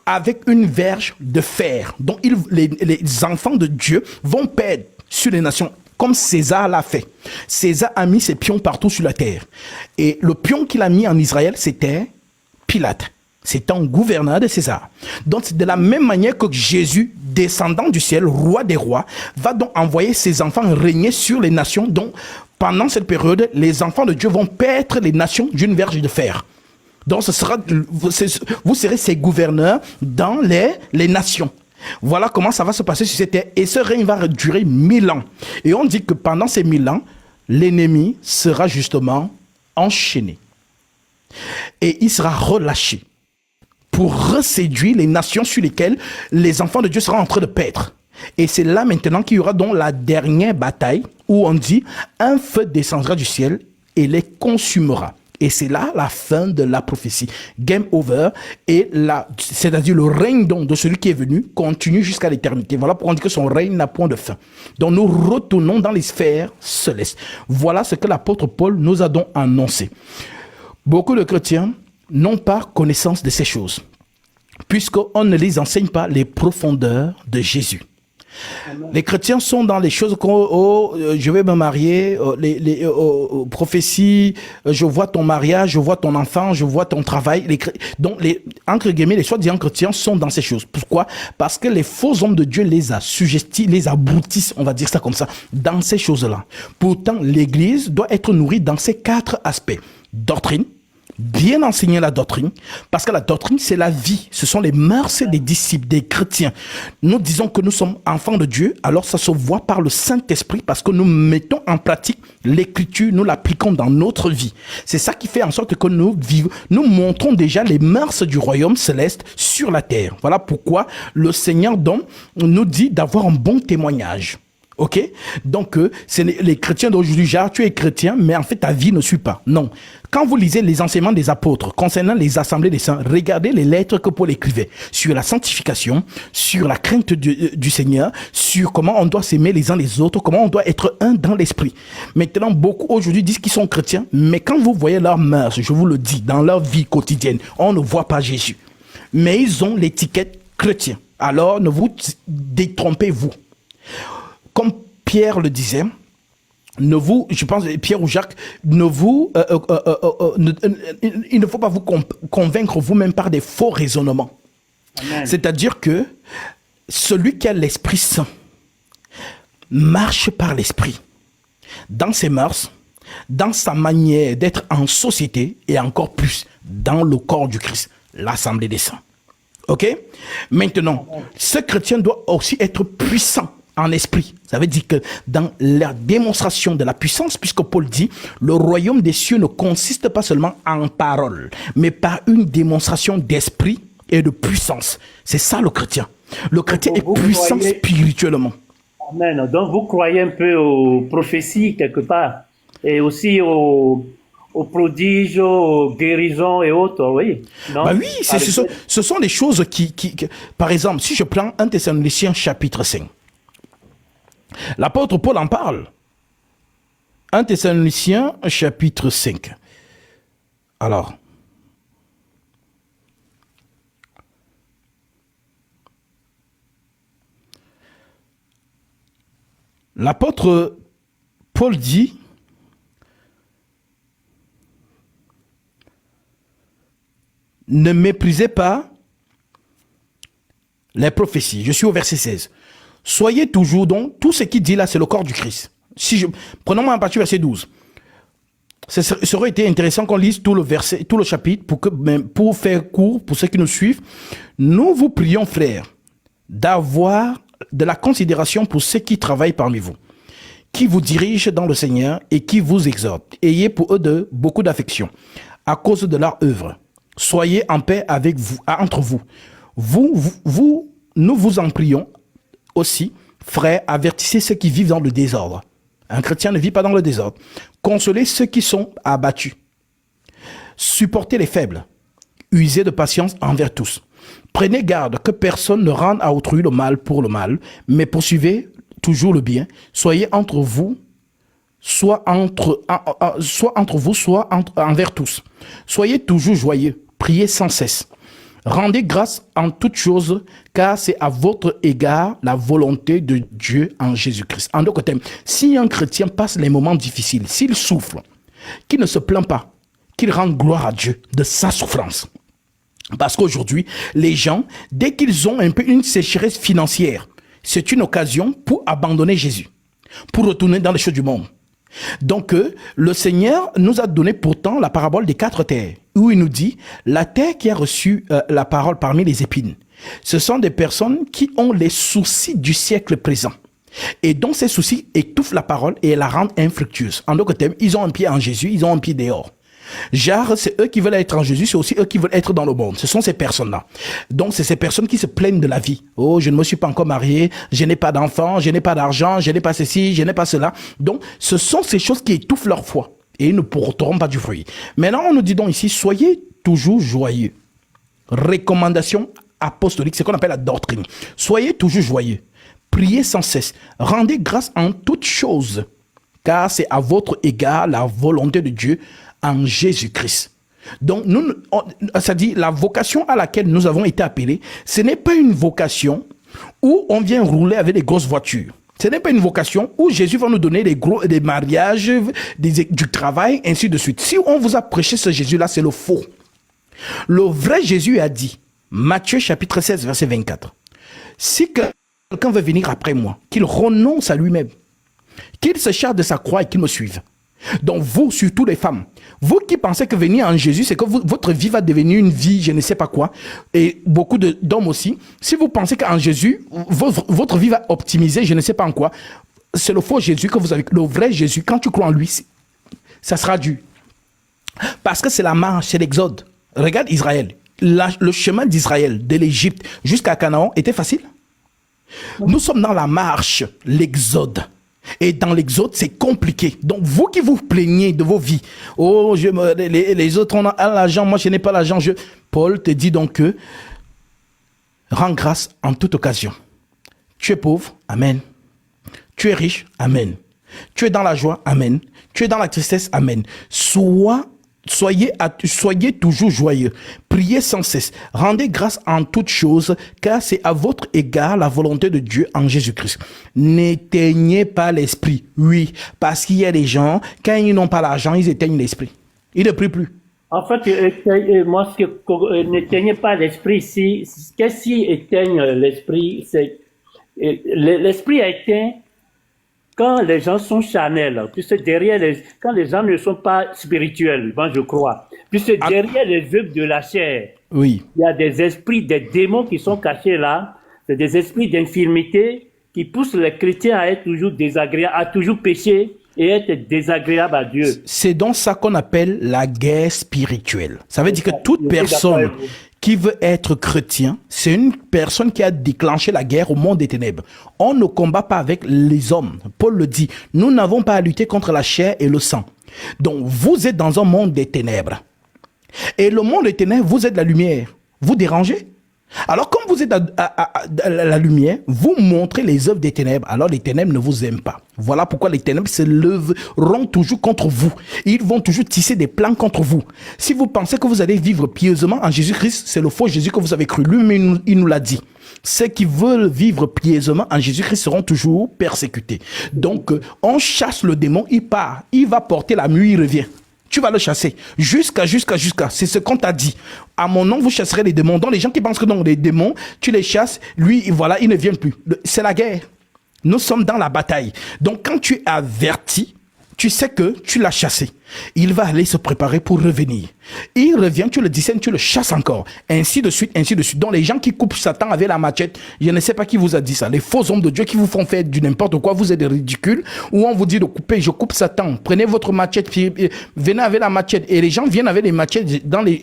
avec une verge de fer. Donc, les enfants de Dieu vont paître sur les nations comme César l'a fait. César a mis ses pions partout sur la terre. Et le pion qu'il a mis en Israël, c'était Pilate. C'était un gouverneur de César. Donc, c'est de la même manière que Jésus, descendant du ciel, roi des rois, va donc envoyer ses enfants régner sur les nations. Donc, pendant cette période, les enfants de Dieu vont paître les nations d'une verge de fer. Donc, vous serez ses gouverneurs dans les nations. Voilà comment ça va se passer sur cette terre. Et ce règne va durer 1000 ans. Et on dit que pendant ces 1000 ans, l'ennemi sera justement enchaîné. Et il sera relâché pour reséduire les nations sur lesquelles les enfants de Dieu seront en train de paître. Et c'est là maintenant qu'il y aura donc la dernière bataille où on dit un feu descendra du ciel et les consumera. Et c'est là la fin de la prophétie. Game over. Et c'est-à-dire le règne donc de celui qui est venu continue jusqu'à l'éternité. Voilà pourquoi on dit que son règne n'a point de fin. Donc nous retournons dans les sphères célestes. Voilà ce que l'apôtre Paul nous a donc annoncé. Beaucoup de chrétiens n'ont pas connaissance de ces choses, puisqu'on ne les enseigne pas les profondeurs de Jésus. Les chrétiens sont dans les choses comme je vais me marier, les prophéties, je vois ton mariage, je vois ton enfant, je vois ton travail. Donc, entre guillemets, les soi-disant chrétiens sont dans ces choses. Pourquoi? Parce que les faux hommes de Dieu les assujettissent, les aboutissent, on va dire ça comme ça, dans ces choses-là. Pourtant, l'Église doit être nourrie dans ces 4 aspects. Doctrine, bien enseigner la doctrine, parce que la doctrine, c'est la vie. Ce sont les mœurs des disciples, des chrétiens. Nous disons que nous sommes enfants de Dieu, alors ça se voit par le Saint-Esprit, parce que nous mettons en pratique l'écriture, nous l'appliquons dans notre vie. C'est ça qui fait en sorte que nous vivons, nous montrons déjà les mœurs du royaume céleste sur la terre. Voilà pourquoi le Seigneur donc nous dit d'avoir un bon témoignage. Ok? Donc, c'est les chrétiens d'aujourd'hui, genre, tu es chrétien, mais en fait, ta vie ne suit pas. Non. Quand vous lisez les enseignements des apôtres concernant les assemblées des saints, regardez les lettres que Paul écrivait sur la sanctification, sur la crainte du Seigneur, sur comment on doit s'aimer les uns les autres, comment on doit être un dans l'esprit. Maintenant, beaucoup aujourd'hui disent qu'ils sont chrétiens, mais quand vous voyez leurs mœurs, je vous le dis, dans leur vie quotidienne, on ne voit pas Jésus. Mais ils ont l'étiquette chrétien. Alors, ne vous détrompez-vous. Comme Pierre le disait, je pense Pierre ou Jacques, il ne faut pas vous convaincre vous-même par des faux raisonnements. Amen. C'est-à-dire que celui qui a l'Esprit Saint marche par l'Esprit, dans ses mœurs, dans sa manière d'être en société et encore plus dans le corps du Christ, l'Assemblée des saints. Ok? Maintenant, ce chrétien doit aussi être puissant en esprit. Ça veut dire que dans la démonstration de la puissance, puisque Paul dit, le royaume des cieux ne consiste pas seulement en parole, mais par une démonstration d'esprit et de puissance. C'est ça le chrétien. Le chrétien est puissant spirituellement. Amen. Donc vous croyez un peu aux prophéties quelque part, et aussi aux prodiges, aux guérisons et autres, oui. Non? Bah oui, ce sont des choses qui... Par exemple, si je prends 1 Thessaloniciens chapitre 5, l'apôtre Paul en parle. 1 Thessaloniciens chapitre 5. Alors, l'apôtre Paul dit, ne méprisez pas les prophéties. Je suis au verset 16. Soyez toujours donc, tout ce qu'il dit là, c'est le corps du Christ. Prenons en partie verset 12. Ça aurait été intéressant qu'on lise tout le verset, tout le chapitre, pour faire court, pour ceux qui nous suivent. Nous vous prions, frères, d'avoir de la considération pour ceux qui travaillent parmi vous, qui vous dirigent dans le Seigneur et qui vous exhortent. Ayez pour eux beaucoup d'affection à cause de leur œuvre. Soyez en paix avec vous, entre vous. Nous vous en prions aussi, frères, avertissez ceux qui vivent dans le désordre. Un chrétien ne vit pas dans le désordre. Consolez ceux qui sont abattus. Supportez les faibles. Usez de patience envers tous. Prenez garde que personne ne rende à autrui le mal pour le mal, mais poursuivez toujours le bien. Soyez entre vous, soit envers tous. Soyez toujours joyeux. Priez sans cesse. Rendez grâce en toutes choses, car c'est à votre égard la volonté de Dieu en Jésus-Christ. En d'autres termes, si un chrétien passe les moments difficiles, s'il souffre, qu'il ne se plaint pas, qu'il rende gloire à Dieu de sa souffrance. Parce qu'aujourd'hui, les gens, dès qu'ils ont un peu une sécheresse financière, c'est une occasion pour abandonner Jésus, pour retourner dans les choses du monde. Donc, le Seigneur nous a donné pourtant la parabole des 4 terres, où il nous dit, la terre qui a reçu la parole parmi les épines, ce sont des personnes qui ont les soucis du siècle présent, et dont ces soucis étouffent la parole et la rendent infructueuse. En d'autres termes, ils ont un pied en Jésus, ils ont un pied dehors. Genre, c'est eux qui veulent être en Jésus, c'est aussi eux qui veulent être dans le monde. Ce sont ces personnes-là. Donc, c'est ces personnes qui se plaignent de la vie. Oh, je ne me suis pas encore marié, je n'ai pas d'enfant, je n'ai pas d'argent, je n'ai pas ceci, je n'ai pas cela. Donc, ce sont ces choses qui étouffent leur foi et ils ne porteront pas du fruit. Maintenant, on nous dit donc ici, soyez toujours joyeux. Recommandation apostolique, c'est ce qu'on appelle la doctrine. Soyez toujours joyeux. Priez sans cesse. Rendez grâce en toutes choses, car c'est à votre égard la volonté de Dieu en Jésus-Christ. Donc, ça dit, la vocation à laquelle nous avons été appelés, ce n'est pas une vocation où on vient rouler avec des grosses voitures. Ce n'est pas une vocation où Jésus va nous donner des mariages, du travail, ainsi de suite. Si on vous a prêché ce Jésus-là, c'est le faux. Le vrai Jésus a dit, Matthieu chapitre 16, verset 24, si quelqu'un veut venir après moi, qu'il renonce à lui-même, qu'il se charge de sa croix et qu'il me suive. Donc vous, surtout les femmes, vous qui pensez que venir en Jésus, c'est que votre vie va devenir une vie, je ne sais pas quoi, et beaucoup d'hommes aussi, si vous pensez qu'en Jésus, votre vie va optimiser, je ne sais pas en quoi, c'est le faux Jésus que vous avez. Le vrai Jésus, quand tu crois en lui, ça sera dur. Parce que c'est la marche, c'est l'exode. Regarde Israël. Le chemin d'Israël, de l'Égypte jusqu'à Canaan, était facile. Nous sommes dans la marche, l'exode. Et dans l'exode, c'est compliqué. Donc, vous qui vous plaignez de vos vies, oh, les autres ont l'argent, moi je n'ai pas l'argent. Paul te dit donc que rends grâce en toute occasion. Tu es pauvre, amen. Tu es riche, amen. Tu es dans la joie, amen. Tu es dans la tristesse, amen. Soyez toujours joyeux, priez sans cesse, rendez grâce en toutes choses, car c'est à votre égard la volonté de Dieu en Jésus-Christ. N'éteignez pas l'esprit, oui, parce qu'il y a des gens, quand ils n'ont pas l'argent, ils éteignent l'esprit. Ils ne prient plus. En fait, moi, n'éteignez pas l'esprit. Qu'est-ce qui éteigne l'esprit? L'esprit a éteint quand les gens sont charnels, puisque quand les gens ne sont pas spirituels, je crois, puisque derrière les œuvres de la chair, oui, il y a des esprits, des démons qui sont cachés là, c'est des esprits d'infirmité qui poussent les chrétiens à être toujours désagréables, à toujours pécher et être désagréables à Dieu. C'est donc ça qu'on appelle la guerre spirituelle. Ça veut dire que toute personne qui veut être chrétien, c'est une personne qui a déclenché la guerre au monde des ténèbres. On ne combat pas avec les hommes. Paul le dit, nous n'avons pas à lutter contre la chair et le sang. Donc, vous êtes dans un monde des ténèbres. Et le monde des ténèbres, vous êtes la lumière. Vous dérangez? Alors, comme vous êtes à la lumière, vous montrez les œuvres des ténèbres. Alors, les ténèbres ne vous aiment pas. Voilà pourquoi les ténèbres se lèveront toujours contre vous. Ils vont toujours tisser des plans contre vous. Si vous pensez que vous allez vivre pieusement en Jésus-Christ, c'est le faux Jésus que vous avez cru. Lui-même, il nous l'a dit. Ceux qui veulent vivre pieusement en Jésus-Christ seront toujours persécutés. Donc, on chasse le démon, il part. Il va porter la nuit, il revient. Tu vas le chasser. Jusqu'à. C'est ce qu'on t'a dit. À mon nom, vous chasserez les démons. Donc, les gens qui pensent que non, les démons, tu les chasses, lui, voilà, il ne vient plus. C'est la guerre. Nous sommes dans la bataille. Donc, quand tu es averti, tu sais que tu l'as chassé. Il va aller se préparer pour revenir. Il revient, tu le discernes, tu le chasses encore. Ainsi de suite, ainsi de suite. Donc les gens qui coupent Satan avec la machette, je ne sais pas qui vous a dit ça. Les faux hommes de Dieu qui vous font faire du n'importe quoi, vous êtes des ridicules. Ou on vous dit de couper, je coupe Satan. Prenez votre machette, venez avec la machette. Et les gens viennent avec les machettes dans les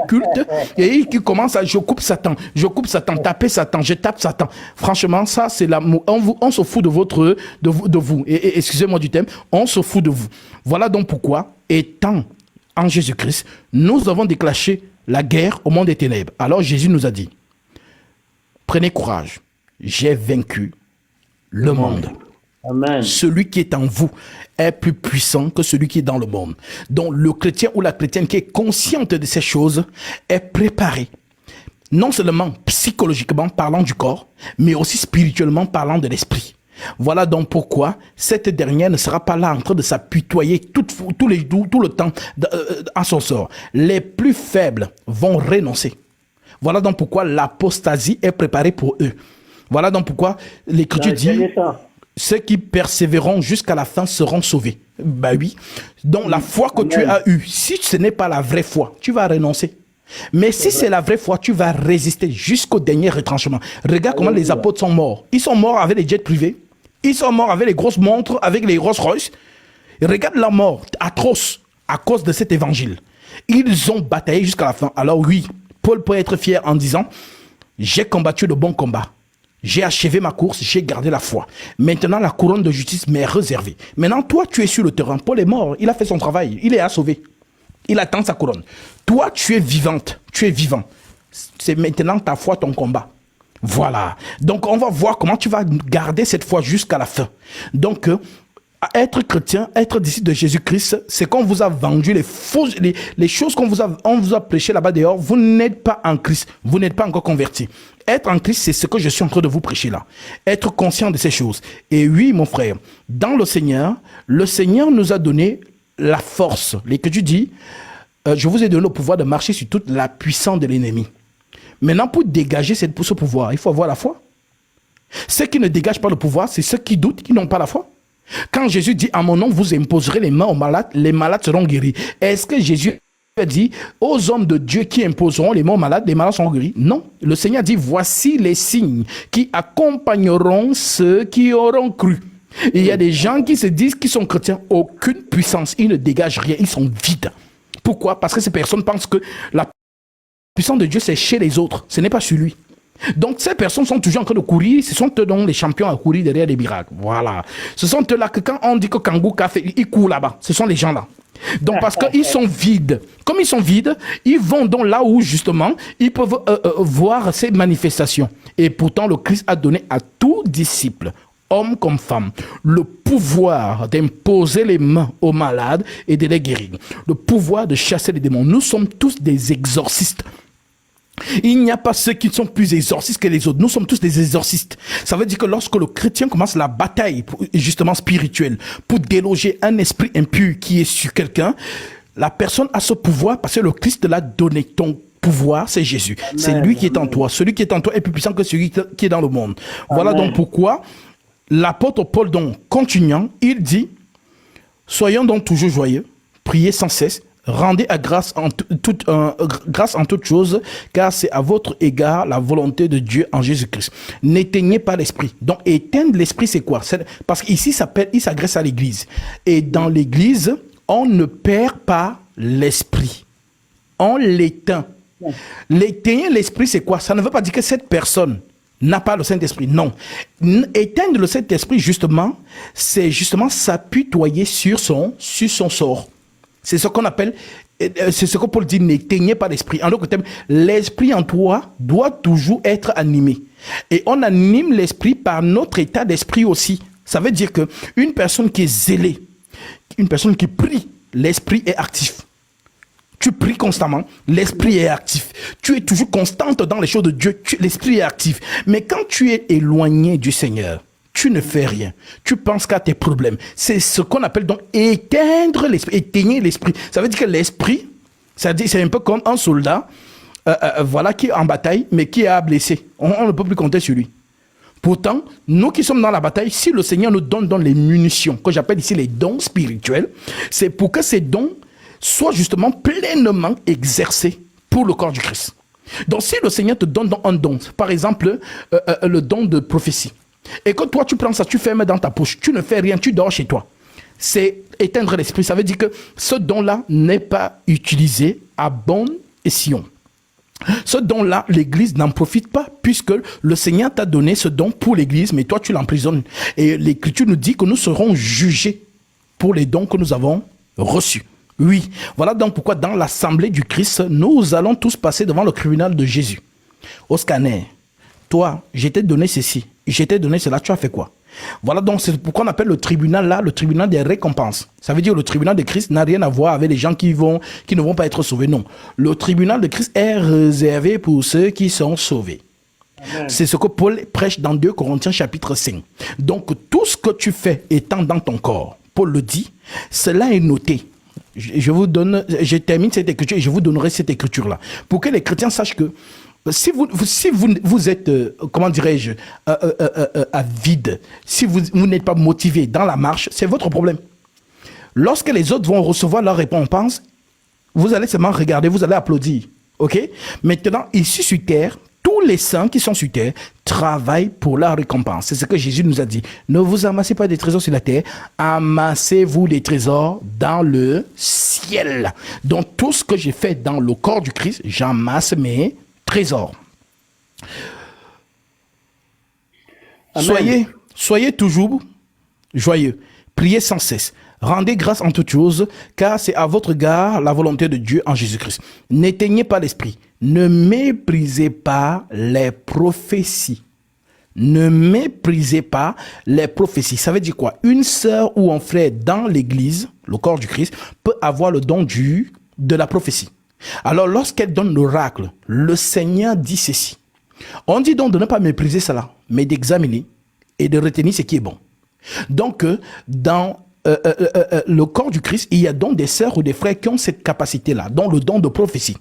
cultes. Et ils commencent à, je coupe Satan, taper Satan, je tape Satan. Franchement, ça c'est l'amour. On se fout de vous. Et excusez-moi du thème, on se fout de vous. Voilà donc pourquoi, étant en Jésus-Christ, nous avons déclenché la guerre au monde des ténèbres. Alors Jésus nous a dit, prenez courage, j'ai vaincu le monde. Amen. Celui qui est en vous est plus puissant que celui qui est dans le monde. Donc le chrétien ou la chrétienne qui est consciente de ces choses est préparé, non seulement psychologiquement parlant du corps, mais aussi spirituellement parlant de l'esprit. Voilà donc pourquoi cette dernière ne sera pas là en train de s'apitoyer tout le temps en son sort. Les plus faibles vont renoncer. Voilà donc pourquoi l'apostasie est préparée pour eux. Voilà donc pourquoi l'Écriture dit ceux qui persévéreront jusqu'à la fin seront sauvés. Ben oui. Donc la foi que tu as eue, si ce n'est pas la vraie foi, tu vas renoncer. Mais si c'est la vraie foi, tu vas résister jusqu'au dernier retranchement. Regarde comment les apôtres sont morts. Ils sont morts avec les jets privés. Ils sont morts avec les grosses montres, avec les Rolls Royce. Regarde la mort atroce à cause de cet évangile. Ils ont bataillé jusqu'à la fin. Alors oui, Paul peut être fier en disant, j'ai combattu le bon combat. J'ai achevé ma course, j'ai gardé la foi. Maintenant, la couronne de justice m'est réservée. Maintenant, toi, tu es sur le terrain. Paul est mort, il a fait son travail, il est à sauver. Il attend sa couronne. Toi, tu es vivante, tu es vivant. C'est maintenant ta foi, ton combat. Voilà. Donc, on va voir comment tu vas garder cette foi jusqu'à la fin. Donc, Être chrétien, être disciple de Jésus-Christ, c'est qu'on vous a vendu les choses on vous a prêché là-bas dehors. Vous n'êtes pas en Christ, vous n'êtes pas encore converti. Être en Christ, c'est ce que je suis en train de vous prêcher là. Être conscient de ces choses. Et oui, mon frère, dans le Seigneur nous a donné la force. L'Écriture dit, je vous ai donné le pouvoir de marcher sur toute la puissance de l'ennemi. Maintenant, pour dégager ce pouvoir, il faut avoir la foi. Ceux qui ne dégagent pas le pouvoir, c'est ceux qui doutent, qui n'ont pas la foi. Quand Jésus dit, à mon nom, vous imposerez les mains aux malades, les malades seront guéris. Est-ce que Jésus a dit, aux hommes de Dieu qui imposeront les mains aux malades, les malades seront guéris? Non. Le Seigneur dit, voici les signes qui accompagneront ceux qui auront cru. Et il y a des gens qui se disent qu'ils sont chrétiens, aucune puissance, ils ne dégagent rien, ils sont vides. Pourquoi? Parce que ces personnes pensent que la puissance de Dieu, c'est chez les autres, ce n'est pas sur lui. Donc ces personnes sont toujours en train de courir, ce sont eux donc les champions à courir derrière les miracles. Voilà. Ce sont eux là que quand on dit que Kangou Café, ils courent là-bas. Ce sont les gens là. Donc parce qu'ils sont vides. Comme ils sont vides, ils vont donc là où justement ils peuvent voir ces manifestations. Et pourtant le Christ a donné à tout disciple, homme comme femme, le pouvoir d'imposer les mains aux malades et de les guérir. Le pouvoir de chasser les démons. Nous sommes tous des exorcistes. Il n'y a pas ceux qui sont plus exorcistes que les autres. Nous sommes tous des exorcistes. Ça veut dire que lorsque le chrétien commence la bataille, justement spirituelle, pour déloger un esprit impur qui est sur quelqu'un, la personne a ce pouvoir parce que le Christ l'a donné. Ton pouvoir, c'est Jésus. C'est lui qui est en toi. Celui qui est en toi est plus puissant que celui qui est dans le monde. Voilà donc pourquoi l'apôtre Paul, donc, continuant, il dit, soyons donc toujours joyeux, priez sans cesse, rendez à grâce en toute chose, car c'est à votre égard la volonté de Dieu en Jésus-Christ. N'éteignez pas l'esprit. Donc, éteindre l'esprit, c'est quoi? Parce qu'ici, il s'adresse à l'église. Et dans l'église, on ne perd pas l'esprit. On l'éteint. L'éteindre l'esprit, c'est quoi? Ça ne veut pas dire que cette personne n'a pas le Saint-Esprit. Non. Éteindre le Saint-Esprit, justement, c'est justement s'apitoyer sur son sort. C'est ce qu'on appelle, c'est ce que Paul dit, n'éteignez pas l'esprit. En d'autres termes, l'esprit en toi doit toujours être animé. Et on anime l'esprit par notre état d'esprit aussi. Ça veut dire qu'une personne qui est zélée, une personne qui prie, l'esprit est actif. Tu pries constamment, l'esprit est actif. Tu es toujours constante dans les choses de Dieu, l'esprit est actif. Mais quand tu es éloigné du Seigneur, tu ne fais rien. Tu penses qu'à tes problèmes. C'est ce qu'on appelle donc éteindre l'esprit, éteigner l'esprit. Ça veut dire que l'esprit, c'est un peu comme un soldat voilà, qui est en bataille, mais qui est blessé. On ne peut plus compter sur lui. Pourtant, nous qui sommes dans la bataille, si le Seigneur nous donne les munitions, que j'appelle ici les dons spirituels, c'est pour que ces dons soient justement pleinement exercés pour le corps du Christ. Donc si le Seigneur te donne un don, par exemple le don de prophétie, et que toi tu prends ça, tu fermes dans ta poche, tu ne fais rien, tu dors chez toi, c'est éteindre l'esprit. Ça veut dire que ce don-là n'est pas utilisé à bon escient. Ce don-là, l'Église n'en profite pas, puisque le Seigneur t'a donné ce don pour l'Église, mais toi tu l'emprisonnes. Et l'Écriture nous dit que nous serons jugés pour les dons que nous avons reçus. Oui, voilà donc pourquoi dans l'assemblée du Christ, nous allons tous passer devant le tribunal de Jésus. Au scanner, toi, je t'ai donné ceci, je t'ai donné cela, tu as fait quoi? Voilà donc c'est pourquoi on appelle le tribunal là, le tribunal des récompenses. Ça veut dire que le tribunal de Christ n'a rien à voir avec les gens qui ne vont pas être sauvés. Non, le tribunal de Christ est réservé pour ceux qui sont sauvés. Amen. C'est ce que Paul prêche dans 2 Corinthiens chapitre 5. Donc tout ce que tu fais étant dans ton corps, Paul le dit, cela est noté. Je termine cette écriture et je vous donnerai cette écriture-là. Pour que les chrétiens sachent que si vous êtes, comment dirais-je, à vide, si vous n'êtes pas motivé dans la marche, c'est votre problème. Lorsque les autres vont recevoir leur récompense, vous allez seulement regarder, vous allez applaudir. Ok? Maintenant, ici sur terre, tous les saints qui sont sur terre travaillent pour la récompense. C'est ce que Jésus nous a dit. Ne vous amassez pas des trésors sur la terre, amassez-vous des trésors dans le ciel. Donc tout ce que j'ai fait dans le corps du Christ, j'amasse mes trésors. Amen. Soyez toujours joyeux. Priez sans cesse. Rendez grâce en toutes choses, car c'est à votre égard la volonté de Dieu en Jésus-Christ. N'éteignez pas l'esprit. Ne méprisez pas les prophéties. ne méprisez pas les prophéties. Ça veut dire quoi? Une sœur ou un frère dans l'église, le corps du Christ, peut avoir le don de la prophétie. Alors, lorsqu'elle donne l'oracle, le Seigneur dit ceci. On dit donc de ne pas mépriser cela, mais d'examiner et de retenir ce qui est bon. Donc, dans le corps du Christ, il y a donc des sœurs ou des frères qui ont cette capacité-là, dont le don de prophétie.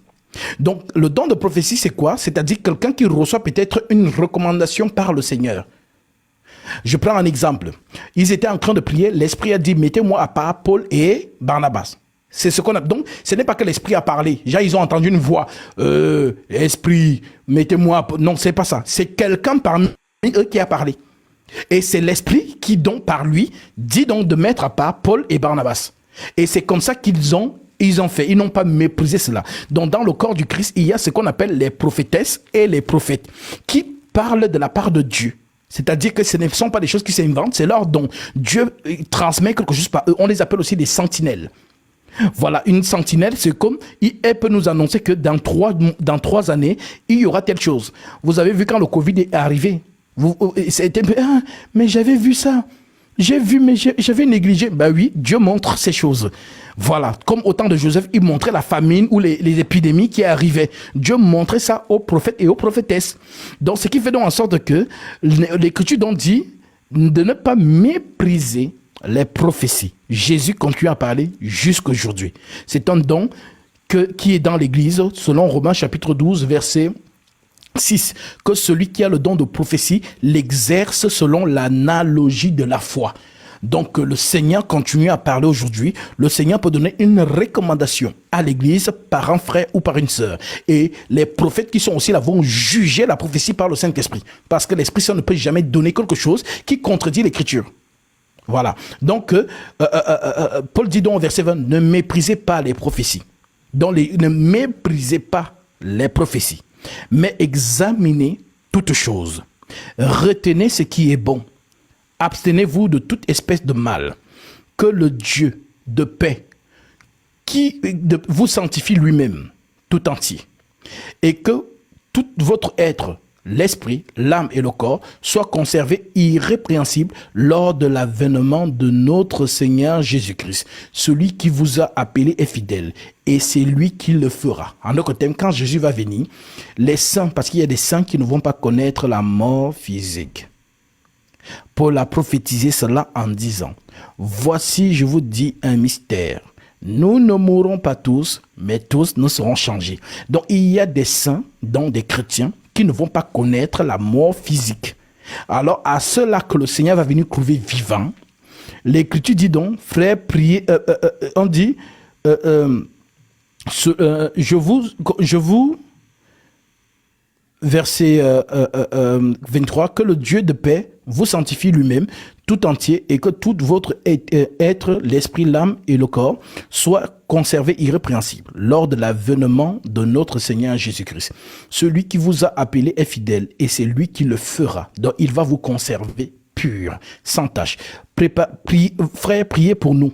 Donc, le don de prophétie, c'est quoi? C'est-à-dire quelqu'un qui reçoit peut-être une recommandation par le Seigneur. Je prends un exemple. Ils étaient en train de prier, l'Esprit a dit, mettez-moi à part Paul et Barnabas. C'est ce qu'on a. Donc, ce n'est pas que l'Esprit a parlé. Déjà, ils ont entendu une voix. Esprit, mettez-moi. Non, c'est pas ça. C'est quelqu'un parmi eux qui a parlé. Et c'est l'Esprit qui, donc, par lui, dit donc de mettre à part Paul et Barnabas. Et c'est comme ça qu'ils ont fait. Ils n'ont pas méprisé cela. Donc, dans le corps du Christ, il y a ce qu'on appelle les prophétesses et les prophètes qui parlent de la part de Dieu. C'est-à-dire que ce ne sont pas des choses qui s'inventent, c'est leur don. Dieu transmet quelque chose par eux. On les appelle aussi des sentinelles. Voilà, une sentinelle, c'est comme, elle peut nous annoncer que dans 3 années, il y aura telle chose. Vous avez vu quand le Covid est arrivé, c'était, mais j'avais vu ça. J'ai vu, mais j'avais négligé. Ben oui, Dieu montre ces choses. Voilà, comme au temps de Joseph, il montrait la famine ou les épidémies qui arrivaient. Dieu montrait ça aux prophètes et aux prophétesses. Donc, ce qui fait donc en sorte que l'Écriture donc dit de ne pas mépriser les prophéties. Jésus continue à parler jusqu'aujourd'hui. C'est un don qui est dans l'Église, selon Romains chapitre 12, verset 6, que celui qui a le don de prophétie l'exerce selon l'analogie de la foi. Donc le Seigneur continue à parler aujourd'hui. Le Seigneur peut donner une recommandation à l'église par un frère ou par une sœur. Et les prophètes qui sont aussi là vont juger la prophétie par le Saint-Esprit. Parce que l'Esprit Saint ne peut jamais donner quelque chose qui contredit l'Écriture. Voilà. Donc, Paul dit donc au verset 20, ne méprisez pas les prophéties. Donc, ne méprisez pas les prophéties, mais examinez toutes choses. Retenez ce qui est bon. Abstenez-vous de toute espèce de mal. Que le Dieu de paix, vous sanctifie lui-même, tout entier. Et que tout votre être, l'esprit, l'âme et le corps soient conservés irrépréhensibles lors de l'avènement de notre Seigneur Jésus-Christ. Celui qui vous a appelé est fidèle et c'est lui qui le fera. En d'autres termes, quand Jésus va venir, les saints, parce qu'il y a des saints qui ne vont pas connaître la mort physique. Paul a prophétisé cela en disant, voici, je vous dis un mystère. Nous ne mourrons pas tous, mais tous nous serons changés. Donc, il y a des saints, dont des chrétiens, qui ne vont pas connaître la mort physique. Alors, à ceux-là que le Seigneur va venir trouver vivants, l'Écriture dit donc, frère, priez, on dit, je vous, verset 23, que le Dieu de paix vous sanctifie lui-même tout entier et que tout votre être, l'esprit, l'âme et le corps soient conservés irrépréhensibles lors de l'avènement de notre Seigneur Jésus-Christ. Celui qui vous a appelé est fidèle et c'est lui qui le fera. Donc il va vous conserver pur, sans tache. Frères, priez pour nous.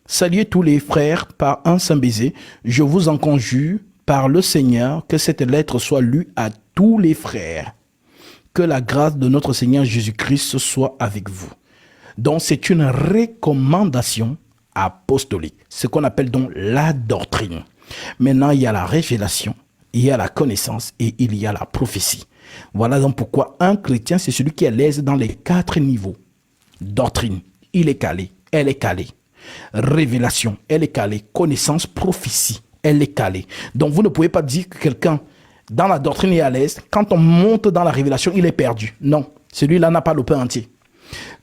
Saluez tous les frères par un saint baiser. Je vous en conjure par le Seigneur que cette lettre soit lue à tous les frères. Que la grâce de notre Seigneur Jésus-Christ soit avec vous. Donc, c'est une recommandation apostolique. Ce qu'on appelle donc la doctrine. Maintenant, il y a la révélation, il y a la connaissance et il y a la prophétie. Voilà donc pourquoi un chrétien, c'est celui qui est à l'aise dans les 4 niveaux. Doctrine, il est calé, elle est calée. Révélation, elle est calée. Connaissance, prophétie, elle est calée. Donc, vous ne pouvez pas dire que quelqu'un dans la doctrine est à l'aise. Quand on monte dans la révélation, il est perdu. Non, celui-là n'a pas le pain entier.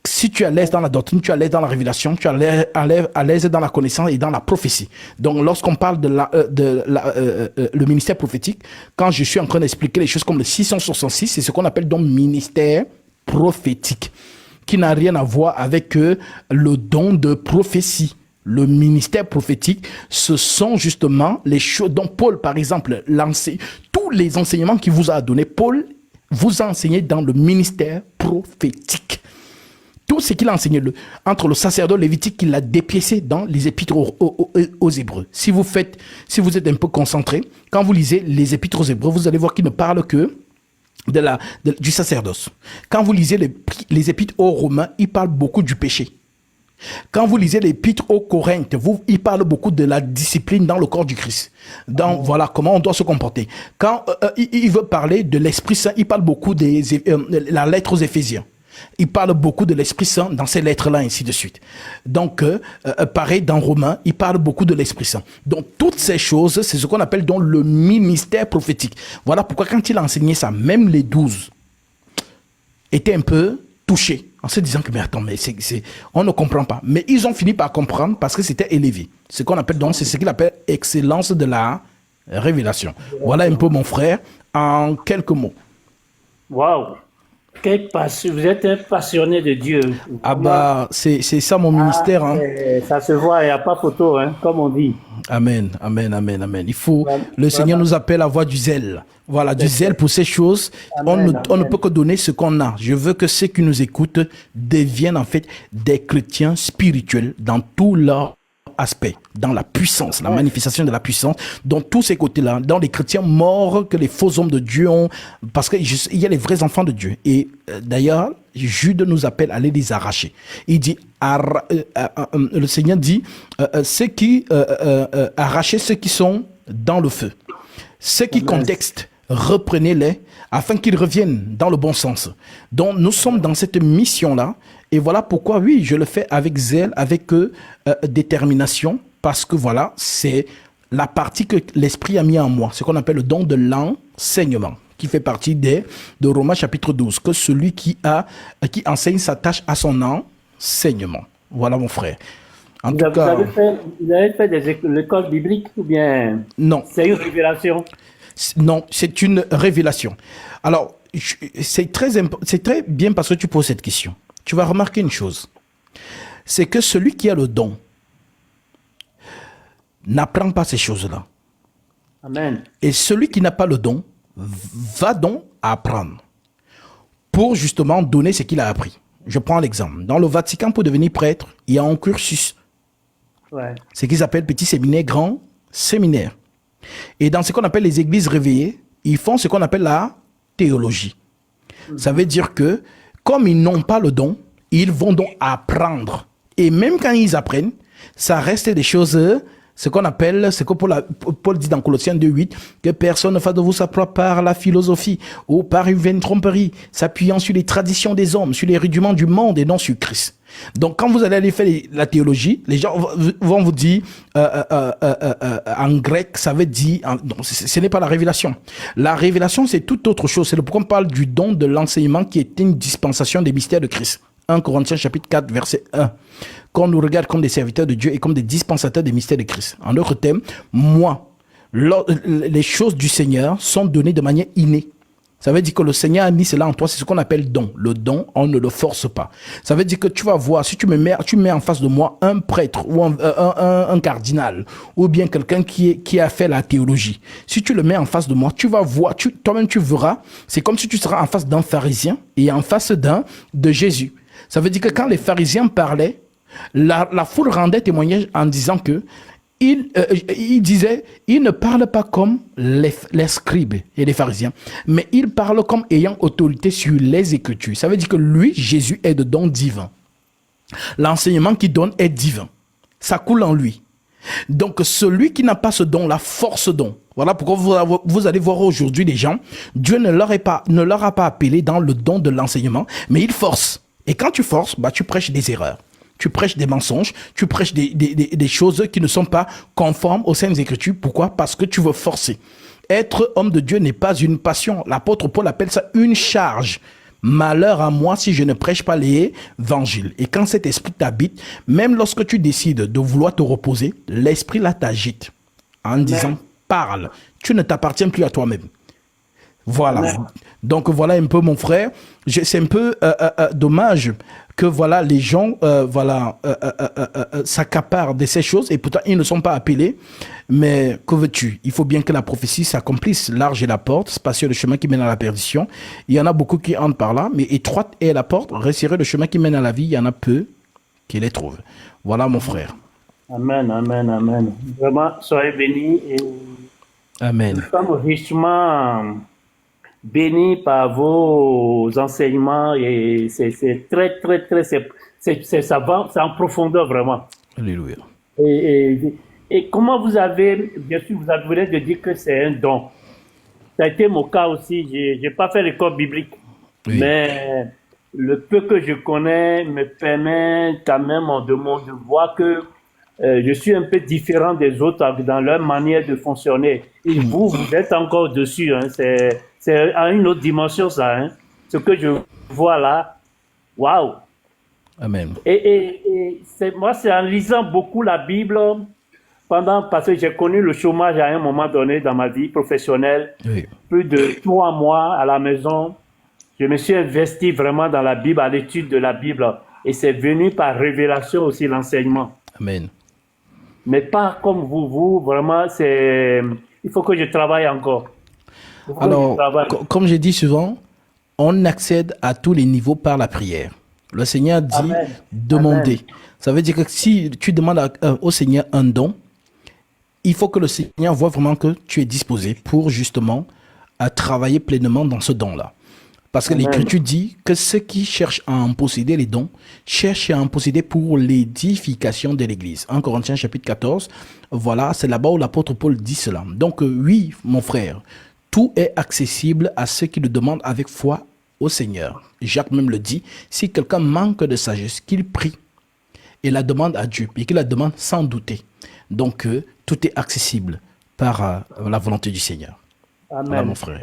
Si tu es à l'aise dans la doctrine, tu es à l'aise dans la révélation, tu es à l'aise dans la connaissance et dans la prophétie. Donc, lorsqu'on parle le ministère prophétique, quand je suis en train d'expliquer les choses comme le 666, c'est ce qu'on appelle donc ministère prophétique, qui n'a rien à voir avec le don de prophétie. Le ministère prophétique, ce sont justement les choses dont Paul, par exemple, tous les enseignements qu'il vous a donnés, Paul vous a enseigné dans le ministère prophétique. Tout ce qu'il a enseigné entre le sacerdoce lévitique qu'il a dépiécé dans les épîtres aux Hébreux. Si vous êtes un peu concentré, quand vous lisez les épîtres aux Hébreux, vous allez voir qu'il ne parle que du sacerdoce. Quand vous lisez les épîtres aux Romains, ils parlent beaucoup du péché. Quand vous lisez l'épître aux Corinthes, il parle beaucoup de la discipline dans le corps du Christ. Voilà comment on doit se comporter. Quand il veut parler de l'Esprit Saint, il parle beaucoup de la lettre aux Éphésiens. Il parle beaucoup de l'Esprit Saint dans ces lettres-là, ainsi de suite. Donc, pareil, dans Romains, il parle beaucoup de l'Esprit Saint. Donc, toutes ces choses, c'est ce qu'on appelle donc le ministère prophétique. Voilà pourquoi quand il a enseigné ça, même les 12 étaient un peu touchés en se disant que, mais attends, mais on ne comprend pas. Mais ils ont fini par comprendre parce que c'était élevé. Ce qu'on appelle donc, c'est ce qu'il appelle excellence de la révélation. Voilà un peu mon frère, en quelques mots. Waouh! Vous êtes un passionné de Dieu. Ah bah, c'est ça mon ministère. Hein. Ça se voit, il n'y a pas photo, hein, comme on dit. Amen, amen, amen, amen. Le Seigneur nous appelle à avoir du zèle. Voilà, du zèle pour ces choses. Amen, On ne peut que donner ce qu'on a. Je veux que ceux qui nous écoutent deviennent en fait des chrétiens spirituels dans tous leurs aspects, dans la puissance, la manifestation de la puissance, dans tous ces côtés-là, dans les chrétiens morts que les faux hommes de Dieu ont, parce qu'il y a les vrais enfants de Dieu. Et d'ailleurs, Jude nous appelle à aller les arracher. Il dit, le Seigneur dit, arrachez ceux qui sont dans le feu. Ceux qui contextent, reprenez-les afin qu'ils reviennent dans le bon sens. Donc, nous sommes dans cette mission-là. Et voilà pourquoi, oui, je le fais avec zèle, avec détermination, parce que voilà, c'est la partie que l'Esprit a mis en moi, ce qu'on appelle le don de l'enseignement, qui fait partie de Romains chapitre 12, que celui qui enseigne s'attache à son enseignement. Voilà, mon frère. Vous avez fait l'école biblique ou bien... Non. C'est une révélation? Non, c'est une révélation. Alors, c'est très bien parce que tu poses cette question. Tu vas remarquer une chose. C'est que celui qui a le don n'apprend pas ces choses-là. Amen. Et celui qui n'a pas le don va donc apprendre pour justement donner ce qu'il a appris. Je prends l'exemple. Dans le Vatican, pour devenir prêtre, il y a un cursus. Ouais. Ce qu'ils appellent petit séminaire, grand séminaire. Et dans ce qu'on appelle les églises réveillées, ils font ce qu'on appelle la théologie. Ça veut dire que, comme ils n'ont pas le don, ils vont donc apprendre. Et même quand ils apprennent, ça reste des choses, ce qu'on appelle, ce que Paul dit dans Colossiens 2,8, que personne ne fasse de vous sa propre par la philosophie ou par une vaine tromperie, s'appuyant sur les traditions des hommes, sur les rudiments du monde et non sur Christ. Donc, quand vous allez aller faire la théologie, les gens vont vous dire, en grec, ça veut dire, non, ce n'est pas la révélation. La révélation, c'est toute autre chose. C'est pourquoi on parle du don de l'enseignement qui est une dispensation des mystères de Christ. 1 Corinthiens chapitre 4, verset 1. Qu'on nous regarde comme des serviteurs de Dieu et comme des dispensateurs des mystères de Christ. En d'autres termes, les choses du Seigneur sont données de manière innée. Ça veut dire que le Seigneur a mis cela en toi, c'est ce qu'on appelle don. Le don, on ne le force pas. Ça veut dire que tu vas voir, si tu mets en face de moi un prêtre ou un cardinal, ou bien quelqu'un qui a fait la théologie. Si tu le mets en face de moi, tu vas voir, toi-même tu verras, c'est comme si tu seras en face d'un pharisien et en face de Jésus. Ça veut dire que quand les pharisiens parlaient, la foule rendait témoignage en disant que il disait, il ne parle pas comme les scribes et les pharisiens, mais il parle comme ayant autorité sur les Écritures. Ça veut dire que lui, Jésus, est de don divin. L'enseignement qu'il donne est divin. Ça coule en lui. Donc, celui qui n'a pas ce don-là force don. Voilà pourquoi vous allez voir aujourd'hui les gens, Dieu ne leur a pas appelé dans le don de l'enseignement, mais il force. Et quand tu forces, tu prêches des erreurs. Tu prêches des mensonges, tu prêches des choses qui ne sont pas conformes aux Saintes Écritures. Pourquoi? Parce que tu veux forcer. Être homme de Dieu n'est pas une passion. L'apôtre Paul appelle ça une charge. Malheur à moi si je ne prêche pas l'évangile. Et quand cet esprit t'habite, même lorsque tu décides de vouloir te reposer, l'esprit là t'agite en disant parle. Tu ne t'appartiens plus à toi-même. Voilà. Donc voilà un peu mon frère. C'est un peu dommage que voilà les gens s'accaparent de ces choses et pourtant ils ne sont pas appelés. Mais que veux-tu? Il faut bien que la prophétie s'accomplisse. Large est la porte, spacieux le chemin qui mène à la perdition. Il y en a beaucoup qui entrent par là, mais étroite est la porte, resserré le chemin qui mène à la vie. Il y en a peu qui les trouvent. Voilà mon frère. Amen, amen, amen. Vraiment, soyez bénis. Et amen. nous sommes richement béni par vos enseignements et c'est très, très, très, ça va, c'est en profondeur vraiment. Alléluia. Et, et, et comment vous avez, bien sûr, vous venez de dire que c'est un don. Ça a été mon cas aussi. J'ai pas fait l'école biblique, Oui. mais le peu que je connais me permet quand même de voir que je suis un peu différent des autres dans leur manière de fonctionner. Et vous, vous êtes encore dessus. Hein. C'est à une autre dimension, ça. Hein. Ce que je vois là, waouh! Amen. Et moi, c'est en lisant beaucoup la Bible, parce que j'ai connu le chômage à un moment donné dans ma vie professionnelle, Oui. plus de 3 mois à la maison. Je me suis investi vraiment dans la Bible, à l'étude de la Bible. Et c'est venu par révélation aussi l'enseignement. Amen. Mais pas comme vous, vraiment, il faut que je travaille encore. Alors, comme j'ai dit souvent, on accède à tous les niveaux par la prière. Le Seigneur dit Amen. demander. Amen. Ça veut dire que si tu demandes au Seigneur un don, il faut que le Seigneur voit vraiment que tu es disposé pour justement à travailler pleinement dans ce don-là. Parce que l'Écriture dit que ceux qui cherchent à en posséder les dons, cherchent à en posséder pour l'édification de l'Église. 1 Corinthiens chapitre 14, voilà, c'est là-bas où l'apôtre Paul dit cela. Donc oui, mon frère, tout est accessible à ceux qui le demandent avec foi au Seigneur. Jacques même le dit, si quelqu'un manque de sagesse, qu'il prie et la demande à Dieu, et qu'il la demande sans douter. Donc tout est accessible par la volonté du Seigneur. Amen. Voilà, mon frère.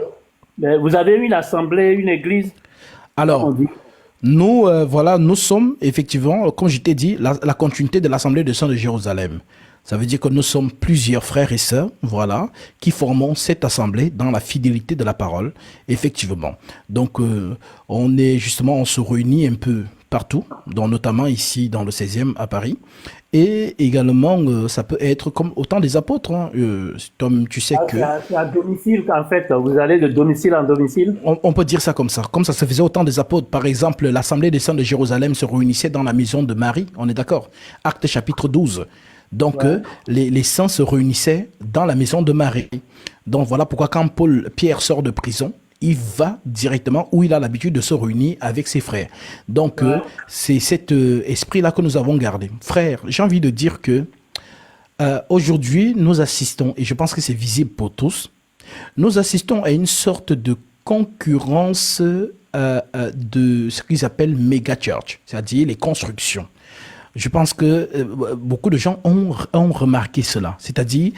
Vous avez une assemblée, une église? Alors, nous, voilà, nous sommes effectivement, comme je t'ai dit, la continuité de l'Assemblée de Saints de Jérusalem. Ça veut dire que nous sommes plusieurs frères et sœurs, voilà, qui formons cette assemblée dans la fidélité de la parole, effectivement. Donc, on se réunit un peu partout, donc notamment ici dans le 16e à Paris. Et également, ça peut être comme au temps des apôtres. Hein. Comme tu sais que... C'est à domicile, en fait. Vous allez de domicile en domicile? On peut dire ça comme ça. Comme ça se faisait au temps des apôtres. Par exemple, l'Assemblée des Saints de Jérusalem se réunissait dans la maison de Marie. On est d'accord? Acte chapitre 12. Donc, les saints se réunissaient dans la maison de Marie. Donc, voilà pourquoi quand Pierre sort de prison, il va directement où il a l'habitude de se réunir avec ses frères. Donc, c'est cet esprit-là que nous avons gardé. Frères, j'ai envie de dire que aujourd'hui, nous assistons, et je pense que c'est visible pour tous, nous assistons à une sorte de concurrence de ce qu'ils appellent méga church, c'est-à-dire les constructions. Je pense que beaucoup de gens ont remarqué cela. C'est-à-dire,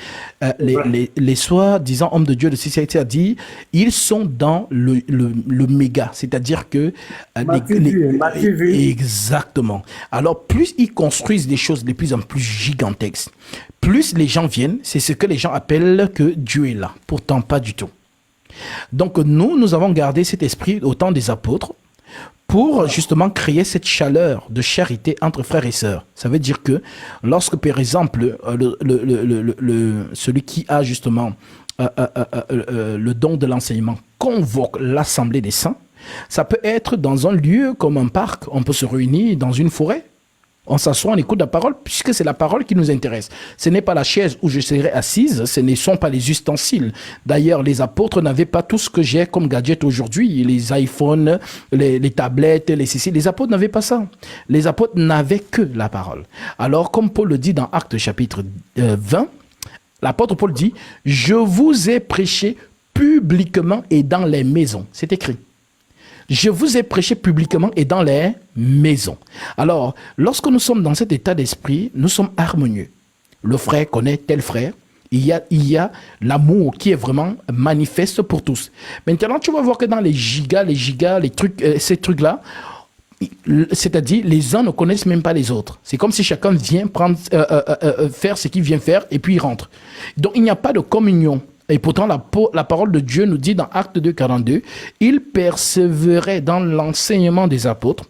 les soi-disant hommes de Dieu de CCIT a dit, ils sont dans le méga. C'est-à-dire que... exactement. Alors, plus ils construisent des choses de plus en plus gigantesques, plus les gens viennent, c'est ce que les gens appellent que Dieu est là. Pourtant, pas du tout. Donc, nous avons gardé cet esprit au temps des apôtres, pour justement créer cette chaleur de charité entre frères et sœurs. Ça veut dire que lorsque, par exemple, celui qui a justement le don de l'enseignement convoque l'assemblée des saints, ça peut être dans un lieu comme un parc, on peut se réunir dans une forêt. On s'assoit, on écoute la parole, puisque c'est la parole qui nous intéresse. Ce n'est pas la chaise où je serai assise, ce ne sont pas les ustensiles. D'ailleurs, les apôtres n'avaient pas tout ce que j'ai comme gadget aujourd'hui. Les iPhones, les tablettes, les ceci. Les apôtres n'avaient pas ça. Les apôtres n'avaient que la parole. Alors, comme Paul le dit dans Actes chapitre 20, l'apôtre Paul dit « Je vous ai prêché publiquement et dans les maisons ». C'est écrit. Je vous ai prêché publiquement et dans les maisons. Alors, lorsque nous sommes dans cet état d'esprit, nous sommes harmonieux. Le frère connaît tel frère. Il y a l'amour qui est vraiment manifeste pour tous. Maintenant, tu vas voir que dans les trucs, ces trucs-là, c'est-à-dire les uns ne connaissent même pas les autres. C'est comme si chacun vient faire ce qu'il vient faire et puis il rentre. Donc, il n'y a pas de communion. Et pourtant, la parole de Dieu nous dit dans Acte 2, 42, « Il persévérait dans l'enseignement des apôtres,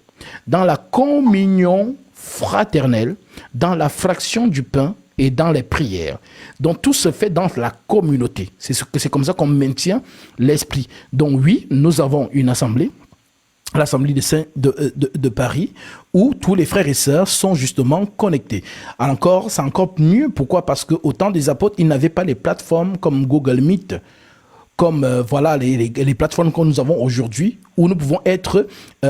dans la communion fraternelle, dans la fraction du pain et dans les prières. » Donc, tout se fait dans la communauté. C'est comme ça qu'on maintient l'esprit. Donc, oui, nous avons une assemblée, l'Assemblée des Saints de Paris, où tous les frères et sœurs sont justement connectés. C'est encore mieux. Pourquoi? Parce qu'au temps des apôtres, ils n'avaient pas les plateformes comme Google Meet, comme voilà les plateformes que nous avons aujourd'hui, où nous pouvons être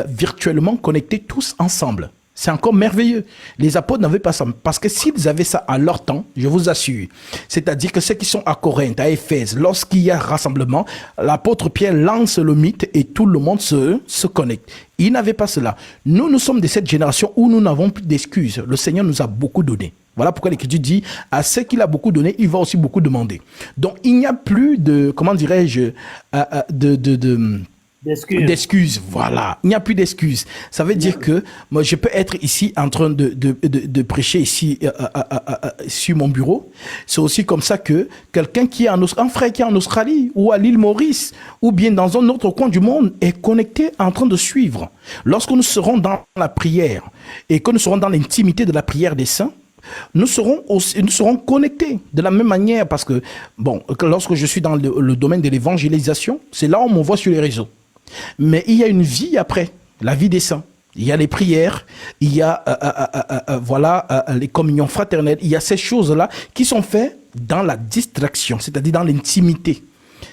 virtuellement connectés tous ensemble. C'est encore merveilleux. Les apôtres n'avaient pas ça. Parce que s'ils avaient ça à leur temps, je vous assure, c'est-à-dire que ceux qui sont à Corinthe, à Éphèse, lorsqu'il y a rassemblement, l'apôtre Pierre lance le mythe et tout le monde se connecte. Ils n'avaient pas cela. Nous sommes de cette génération où nous n'avons plus d'excuses. Le Seigneur nous a beaucoup donné. Voilà pourquoi l'Écriture dit, à ceux qu'il a beaucoup donné, il va aussi beaucoup demander. Donc, il n'y a plus de, comment dirais-je, d'excuses, voilà. Il n'y a plus d'excuses. Ça veut dire que moi, je peux être ici en train de prêcher ici sur mon bureau. C'est aussi comme ça que quelqu'un qui est un frère qui est en Australie ou à l'île Maurice ou bien dans un autre coin du monde est connecté en train de suivre. Lorsque nous serons dans la prière et que nous serons dans l'intimité de la prière des saints, nous serons connectés de la même manière parce que, bon, lorsque je suis dans le domaine de l'évangélisation, c'est là où on me voit sur les réseaux. Mais il y a une vie après, la vie des saints. Il y a les prières, il y a les communions fraternelles, il y a ces choses-là qui sont faites dans la distraction, c'est-à-dire dans l'intimité.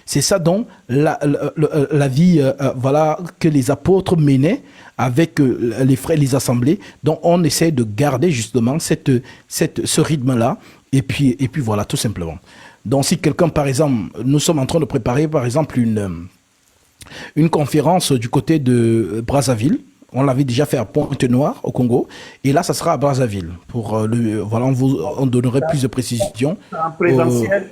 C'est ça donc la vie que les apôtres menaient avec les frères, les assemblées. Donc on essaie de garder justement ce rythme-là et puis voilà, tout simplement. Donc si quelqu'un, par exemple, nous sommes en train de préparer par exemple une conférence du côté de Brazzaville. On l'avait déjà fait à Pointe-Noire, au Congo. Et là, ça sera à Brazzaville. On donnerait plus de précisions. En présentiel?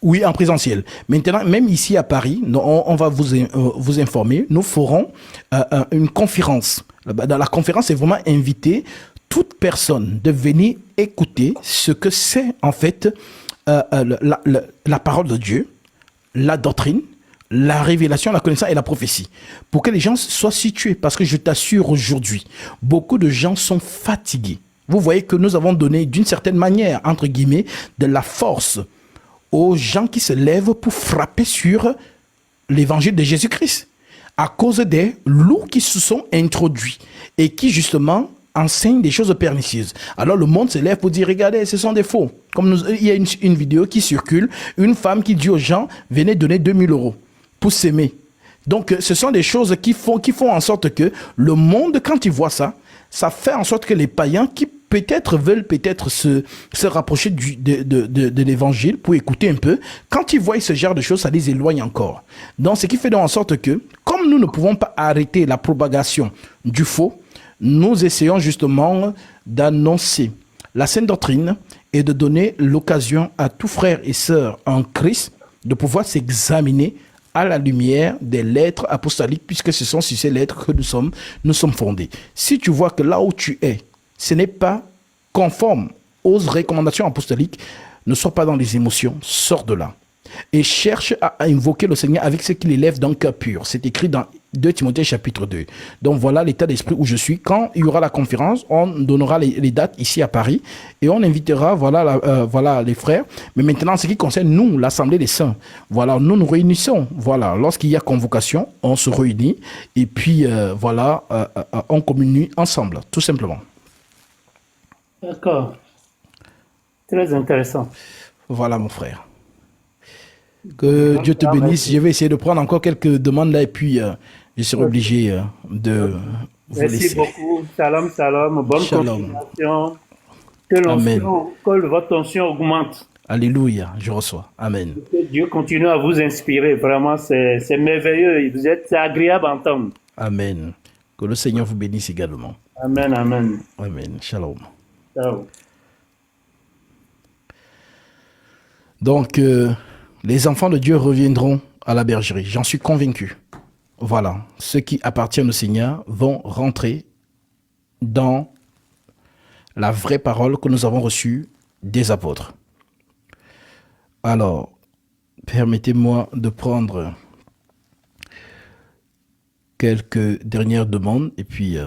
Oui, en présentiel. Maintenant, même ici à Paris, on va vous informer. Nous ferons une conférence. Dans la conférence, c'est vraiment inviter toute personne de venir écouter ce que c'est en fait la parole de Dieu, la doctrine, la révélation, la connaissance et la prophétie. Pour que les gens soient situés. Parce que je t'assure aujourd'hui, beaucoup de gens sont fatigués. Vous voyez que nous avons donné d'une certaine manière, entre guillemets, de la force aux gens qui se lèvent pour frapper sur l'évangile de Jésus-Christ. À cause des loups qui se sont introduits et qui justement enseignent des choses pernicieuses. Alors le monde se lève pour dire, regardez, ce sont des faux. Il y a une vidéo qui circule, une femme qui dit aux gens, venez donner 2000 € pour s'aimer. Donc, ce sont des choses qui font en sorte que le monde, quand il voit ça, ça fait en sorte que les païens qui peut-être veulent se rapprocher de l'évangile pour écouter un peu, quand ils voient ce genre de choses, ça les éloigne encore. Donc, ce qui fait en sorte que, comme nous ne pouvons pas arrêter la propagation du faux, nous essayons justement d'annoncer la sainte doctrine et de donner l'occasion à tous frères et sœurs en Christ de pouvoir s'examiner à la lumière des lettres apostoliques, puisque ce sont sur ces lettres que nous sommes fondés. Si tu vois que là où tu es, ce n'est pas conforme aux recommandations apostoliques, ne sois pas dans les émotions, sors de là. Et cherche à invoquer le Seigneur avec ce qu'il élève d'un cœur pur. C'est écrit dans 2 Timothée chapitre 2. Donc voilà l'état d'esprit où je suis. Quand il y aura la conférence, on donnera les dates ici à Paris et on invitera voilà les frères. Mais maintenant, ce qui concerne nous, l'Assemblée des Saints, voilà, nous nous réunissons. Voilà, lorsqu'il y a convocation, on se réunit et puis on communie ensemble, tout simplement. D'accord. Très intéressant. Voilà mon frère. Que Dieu te bénisse. Je vais essayer de prendre encore quelques demandes là et puis je serai obligé de vous laisser. Merci beaucoup. Salam, salam. Bonne continuation. Que votre tension augmente. Alléluia, je reçois. Amen. Que Dieu continue à vous inspirer. Vraiment, c'est merveilleux. C'est agréable à entendre. Amen. Que le Seigneur vous bénisse également. Amen, amen. Amen. Shalom. Ciao. Donc, les enfants de Dieu reviendront à la bergerie. J'en suis convaincu. Voilà. Ceux qui appartiennent au Seigneur vont rentrer dans la vraie parole que nous avons reçue des apôtres. Alors, permettez-moi de prendre quelques dernières demandes et puis